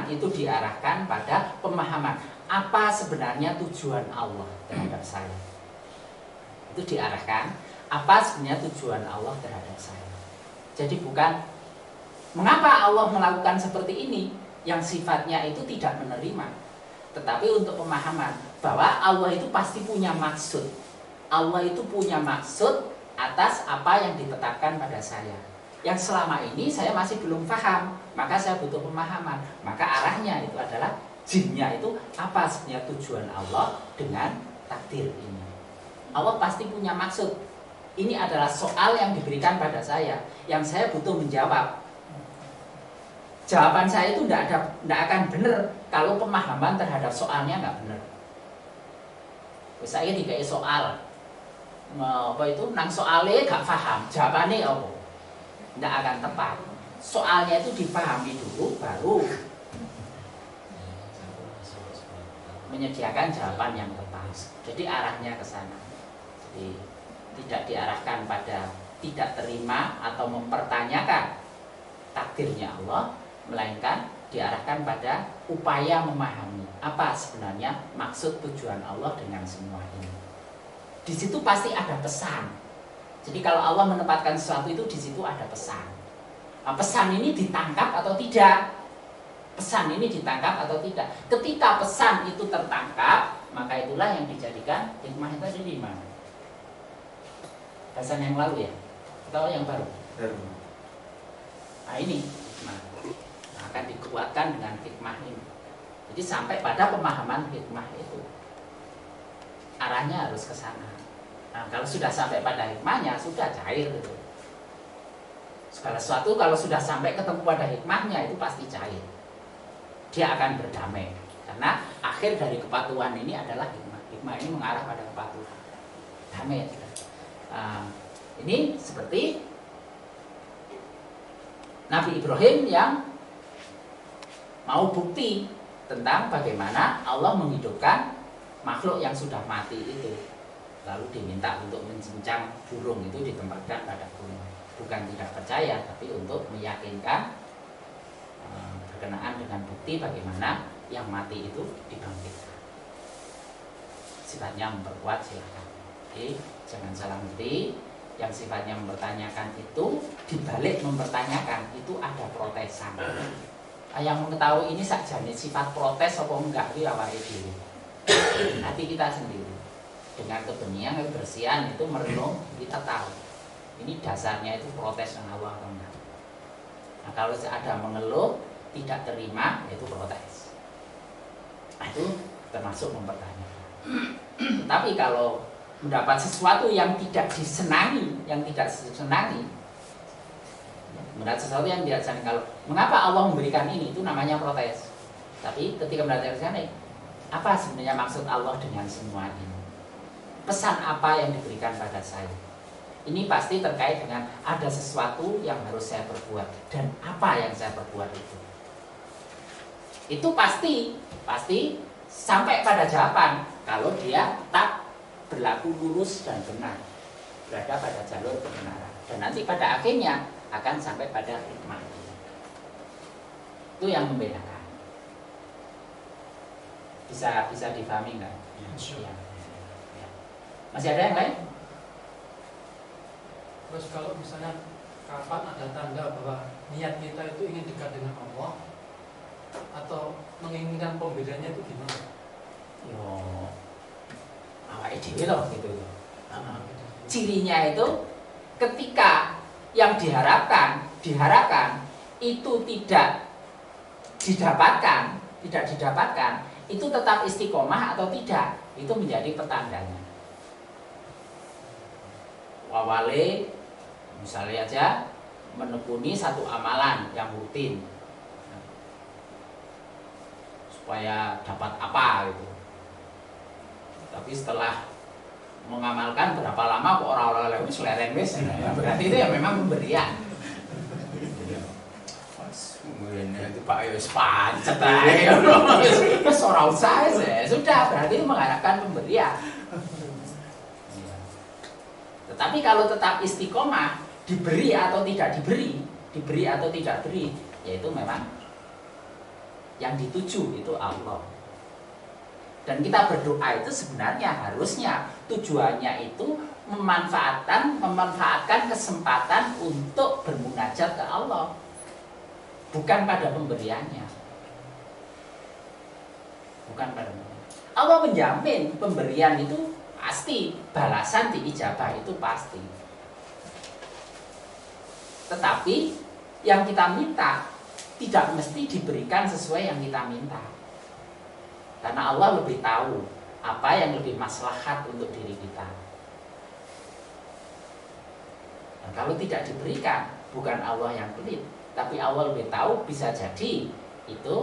itu diarahkan pada pemahaman apa sebenarnya tujuan Allah terhadap saya. Itu diarahkan apa sebenarnya tujuan Allah terhadap saya. Jadi bukan mengapa Allah melakukan seperti ini yang sifatnya itu tidak menerima, tetapi untuk pemahaman bahwa Allah itu pasti punya maksud. Allah itu punya maksud atas apa yang ditetapkan pada saya. Yang selama ini saya masih belum paham, maka saya butuh pemahaman. Maka arahnya itu adalah jinnya itu apa sebenarnya tujuan Allah dengan takdir ini. Allah pasti punya maksud. Ini adalah soal yang diberikan pada saya, yang saya butuh menjawab. Jawaban saya itu tidak akan benar kalau pemahaman terhadap soalnya nggak benar. Misalnya dikai soal, apa itu, nang soalnya nggak paham, jawabannya apa? Tidak akan tepat. Soalnya itu dipahami dulu, baru menyediakan jawaban yang tepat. Jadi arahnya ke sana. Jadi tidak diarahkan pada tidak terima atau mempertanyakan takdirnya Allah, melainkan diarahkan pada upaya memahami apa sebenarnya maksud tujuan Allah dengan semua ini. Di situ pasti ada pesan. Jadi kalau Allah menempatkan sesuatu itu di situ ada pesan. Nah, pesan ini ditangkap atau tidak? Pesan ini ditangkap atau tidak? Ketika pesan itu tertangkap, maka itulah yang dijadikan hikmah itu ada di mana? Pesan yang lalu ya? Atau yang baru? Nah ini hikmah. Nah, akan dikuatkan dengan hikmah ini. Jadi sampai pada pemahaman hikmah itu. Arahnya harus ke sana. Nah, kalau sudah sampai pada hikmahnya, sudah cair gitu. Segala sesuatu kalau sudah sampai ketemu pada hikmahnya itu pasti cair. Dia akan berdamai. Karena akhir dari kepatuhan ini adalah hikmah. Hikmah ini mengarah pada kepatuhan. Damai. Ini seperti Nabi Ibrahim yang mau bukti tentang bagaimana Allah menghidupkan makhluk yang sudah mati itu. Lalu diminta untuk mencincang burung itu ditempatkan pada gunung. Bukan tidak percaya, tapi untuk meyakinkan berkenaan dengan bukti bagaimana yang mati itu dibangkitkan. Sifatnya memperkuat silakan. Oke, jangan salah ngerti. Yang sifatnya mempertanyakan itu dibalik mempertanyakan itu ada protesan. Yang mengetahui ini sakjane sifat protes apa enggak itu awake dhewe. Hati kita sendiri. Dengan kebeningan, kebersihan itu merenung, kita tahu. Ini dasarnya itu protes dengan Allah atau enggak. Nah, kalau ada mengeluh, tidak terima, itu protes. Nah, itu termasuk mempertanyakan. Tapi kalau mendapat sesuatu yang tidak disenangi, mendapat sesuatu yang tidak disenangi, kalau mengapa Allah memberikan ini, itu namanya protes. Tapi ketika mendapat apa sebenarnya maksud Allah dengan semua ini? Pesan apa yang diberikan pada saya? Ini pasti terkait dengan ada sesuatu yang harus saya perbuat dan apa yang saya perbuat itu. Itu pasti sampai pada jawaban kalau dia tak berlaku lurus dan benar, berada pada jalur kebenaran, dan nanti pada akhirnya akan sampai pada hikmah. Itu yang membedakan. Bisa difahami nggak? Ya. Masih ada yang lain? Terus kalau misalnya kapan ada tanda bahwa niat kita itu ingin dekat dengan Allah atau menginginkan pembedanya itu gimana? Yo, awake dhewe loh gitu. Cirinya itu ketika yang diharapkan itu tidak didapatkan, itu tetap istiqomah atau tidak, itu menjadi petandanya. Wawale misalnya aja menekuni satu amalan yang rutin supaya dapat apa gitu. Tapi setelah mengamalkan berapa lama kok orang-orang wis lereng wis, berarti itu ya memang pemberian. Kemudian itu Pak Yus pancet aja. Wis ora usah sudah, berarti itu mengharapkan pemberian. Tetapi kalau tetap istiqomah, diberi atau tidak diberi, yaitu memang yang dituju itu Allah. Dan kita berdoa itu sebenarnya harusnya tujuannya itu memanfaatkan kesempatan untuk bermunajat ke Allah, bukan pada pemberiannya. Allah menjamin pemberian itu pasti, balasan diijabah itu pasti. Tetapi yang kita minta tidak mesti diberikan sesuai yang kita minta. Karena Allah lebih tahu apa yang lebih maslahat untuk diri kita. Dan kalau tidak diberikan, bukan Allah yang pelit, tapi Allah lebih tahu bisa jadi itu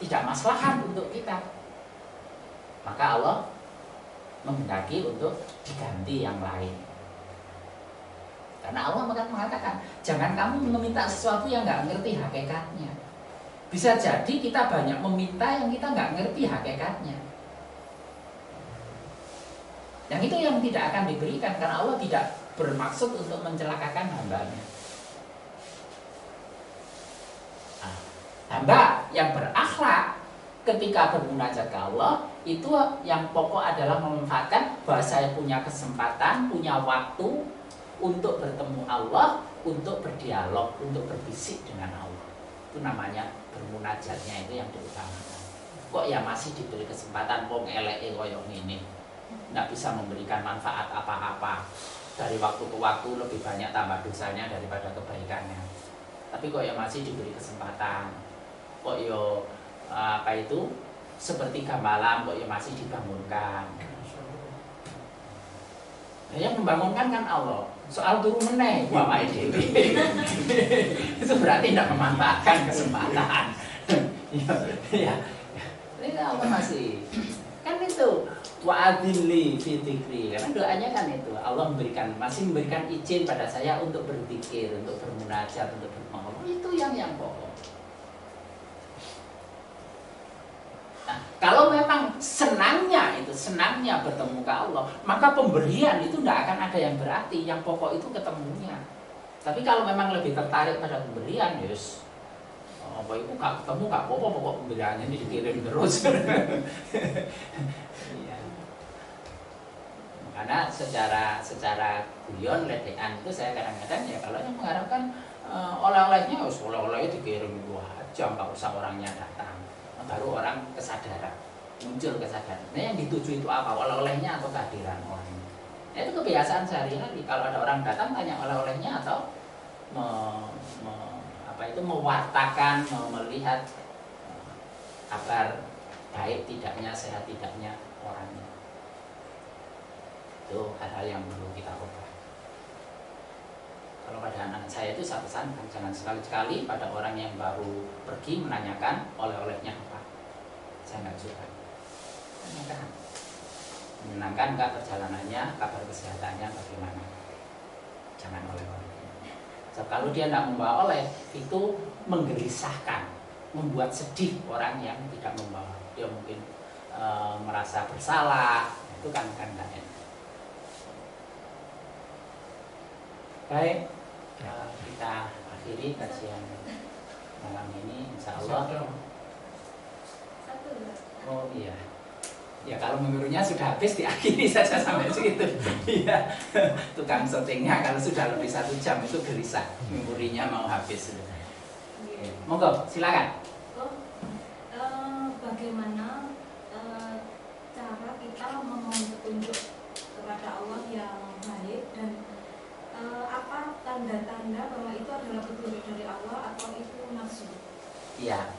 tidak maslahat untuk kita. Maka Allah menghendaki untuk diganti yang lain. Karena Allah mengatakan, jangan kamu meminta sesuatu yang nggak ngerti hakikatnya. Bisa jadi kita banyak meminta yang kita nggak ngerti hakikatnya. Yang itu yang tidak akan diberikan karena Allah tidak bermaksud untuk mencelakakan hambanya. Nah, hamba yang berakhlak ketika bermunajat ke Allah itu yang pokok adalah memanfaatkan bahwa saya punya kesempatan, punya waktu untuk bertemu Allah, untuk berdialog, untuk berbisik dengan Allah. Itu namanya bermunajatnya, itu yang diutamakan. Kok ya masih diberi kesempatan wong eleke koyo ngene. Nggak bisa memberikan manfaat apa-apa. Dari waktu ke waktu lebih banyak tambah dosanya daripada kebaikannya. Tapi kok ya masih diberi kesempatan. Kok yo apa itu sepertiga malam kok ya masih dibangunkan. Nah, yang membangunkan kan Allah. Soal turun meneh wah wae dhewe. Itu berarti tidak memanfaatkan kesempatan. Ya. Ini Allah masih kan itu wa'adilli fi dzikri. Karena doanya kan itu Allah masih memberikan izin pada saya untuk berzikir, untuk bermunajat, untuk bermohon. Itu yang pokok. Nah, kalau memang senangnya bertemu ke Allah, maka pemberian itu tidak akan ada yang berarti. Yang pokok itu ketemunya. Tapi kalau memang lebih tertarik pada pemberian, yes, apa itu gak ketemu gak apa-apa, pokok pemberiannya ini dikirim terus. Iya. Karena secara guyon ledekan itu saya kadang-kadang ya kalau yang mengharapkan oleh-olehnya, oleh-olehnya dikirim itu aja, nggak usah orangnya datang. Baru orang muncul kesadaran. Nah yang dituju itu apa? Oleh-olehnya atau kehadiran orangnya? Nah, itu kebiasaan sehari-hari. Kalau ada orang datang tanya oleh-olehnya atau mewartakan, melihat kabar baik tidaknya, sehat tidaknya orangnya. Itu hal-hal yang perlu kita ubah. Kalau pada anak saya itu saya pesankan jangan sekali-sekali pada orang yang baru pergi menanyakan oleh-olehnya apa. Saya nggak suka. Tanyakan, menyenangkan nggak perjalanannya, kabar kesehatannya bagaimana. Jangan oleh-oleh. So, kalau dia tidak membawa oleh, itu menggelisahkan, membuat sedih orang yang tidak membawa. Dia mungkin merasa bersalah, itu kan tidak enak. Baik, kita akhiri kajian malam ini, insya Allah. Oh iya, ya kalau memorinya sudah habis diakhiri saja sampai situ. Iya, tukang syutingnya kalau sudah lebih 1 jam itu gelisah, memorinya mau habis. Monggo, silakan. Bagaimana cara kita memohon petunjuk kepada Allah yang baik dan apa tanda-tanda bahwa itu adalah petunjuk dari Allah atau itu nafsu? Iya.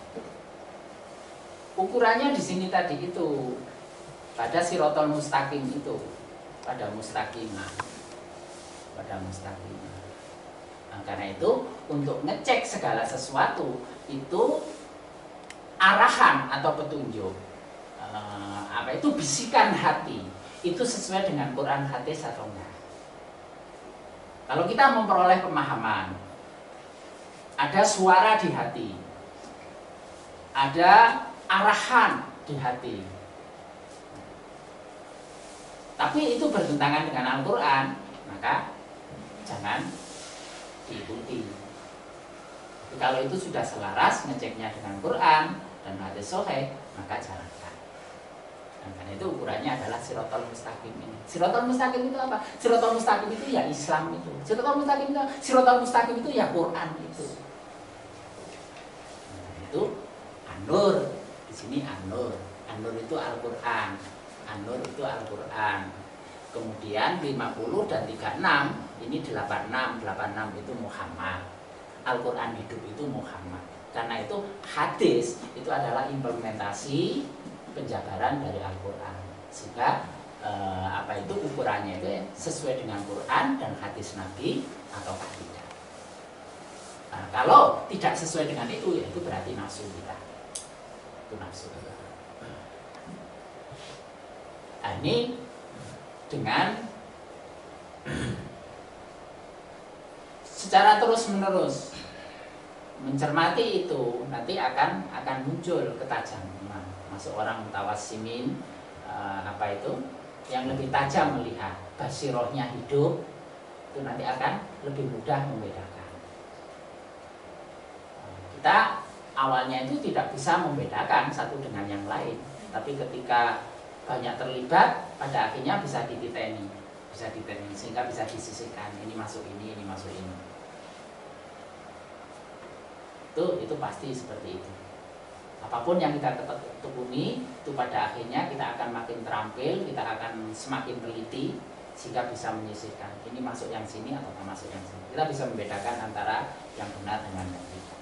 Ukurannya di sini tadi itu pada sirotol mustaqim itu, pada mustaqimah. Nah, karena itu untuk ngecek segala sesuatu itu arahan atau petunjuk, itu bisikan hati itu sesuai dengan Quran hadis atau enggak. Kalau kita memperoleh pemahaman, ada suara di hati, ada arahan di hati, tapi itu bertentangan dengan Al-Quran, maka jangan diikuti. Tapi kalau itu sudah selaras ngeceknya dengan Quran dan hadis sahih, maka jalankan. Dan karena itu ukurannya adalah sirotol mustaqim ini. Sirotol mustaqim itu apa? Sirotol mustaqim itu ya Islam itu. Sirotol mustaqim itu ya Quran itu. Nah, itu An-Nur. Di sini An-Nur. An-Nur itu Al-Quran. An-Nur itu Al-Quran. Kemudian 50 dan 36 ini 86. 86 itu Muhammad. Al-Quran hidup itu Muhammad. Karena itu hadis itu adalah implementasi penjabaran dari Al-Quran. Sehingga itu ukurannya itu sesuai dengan Quran dan hadis Nabi atau tidak. Nah, kalau tidak sesuai dengan itu, ya itu berarti nafsu kita. Itu nafsu. Nah, ini dengan secara terus-menerus mencermati itu nanti akan muncul ketajaman. Masuk orang mutawassimin yang lebih tajam melihat, basirohnya hidup, itu nanti akan lebih mudah membedakan. Kita awalnya itu tidak bisa membedakan satu dengan yang lain, tapi ketika banyak terlibat, pada akhirnya bisa dititeni, sehingga bisa disisihkan, ini masuk ini masuk ini. Itu pasti seperti itu. Apapun yang kita tekuni, itu pada akhirnya kita akan makin terampil, kita akan semakin teliti, sehingga bisa menyisihkan, ini masuk yang sini atau masuk yang sini. Kita bisa membedakan antara yang benar dengan yang tidak.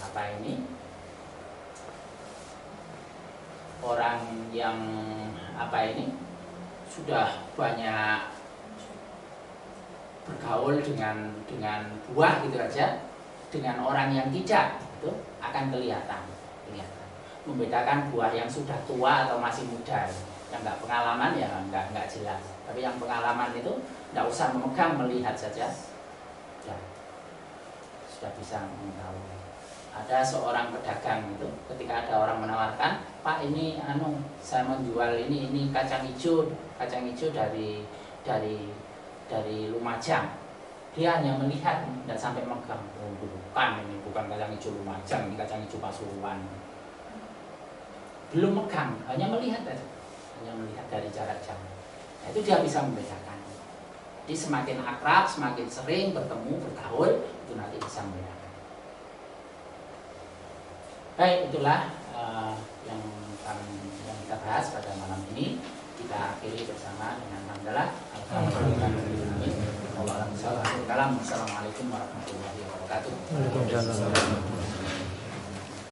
Apa ini? Orang yang sudah banyak bergaul dengan buah gitu aja, dengan orang yang tidak, itu akan kelihatan. Membedakan buah yang sudah tua atau masih muda. Yang nggak pengalaman ya nggak jelas. Tapi yang pengalaman itu nggak usah memegang, melihat saja, ya sudah bisa mengetahui. Ada seorang pedagang itu, ketika ada orang menawarkan, Pak ini saya menjual ini kacang hijau dari Lumajang. Dia hanya melihat dan sampai megang. Oh, bukan kacang hijau Lumajang, ini kacang hijau Pasuruan. Belum megang, hanya melihat aja. Hanya melihat dari jarak jauh. Nah, itu dia bisa membedakan. Jadi semakin akrab, semakin sering bertemu, bergaul, itu nanti bisa membedakan. Baik, itulah yang kita bahas pada malam ini. Kita akhiri bersama dengan hamdalah. Assalamualaikum warahmatullahi wabarakatuh.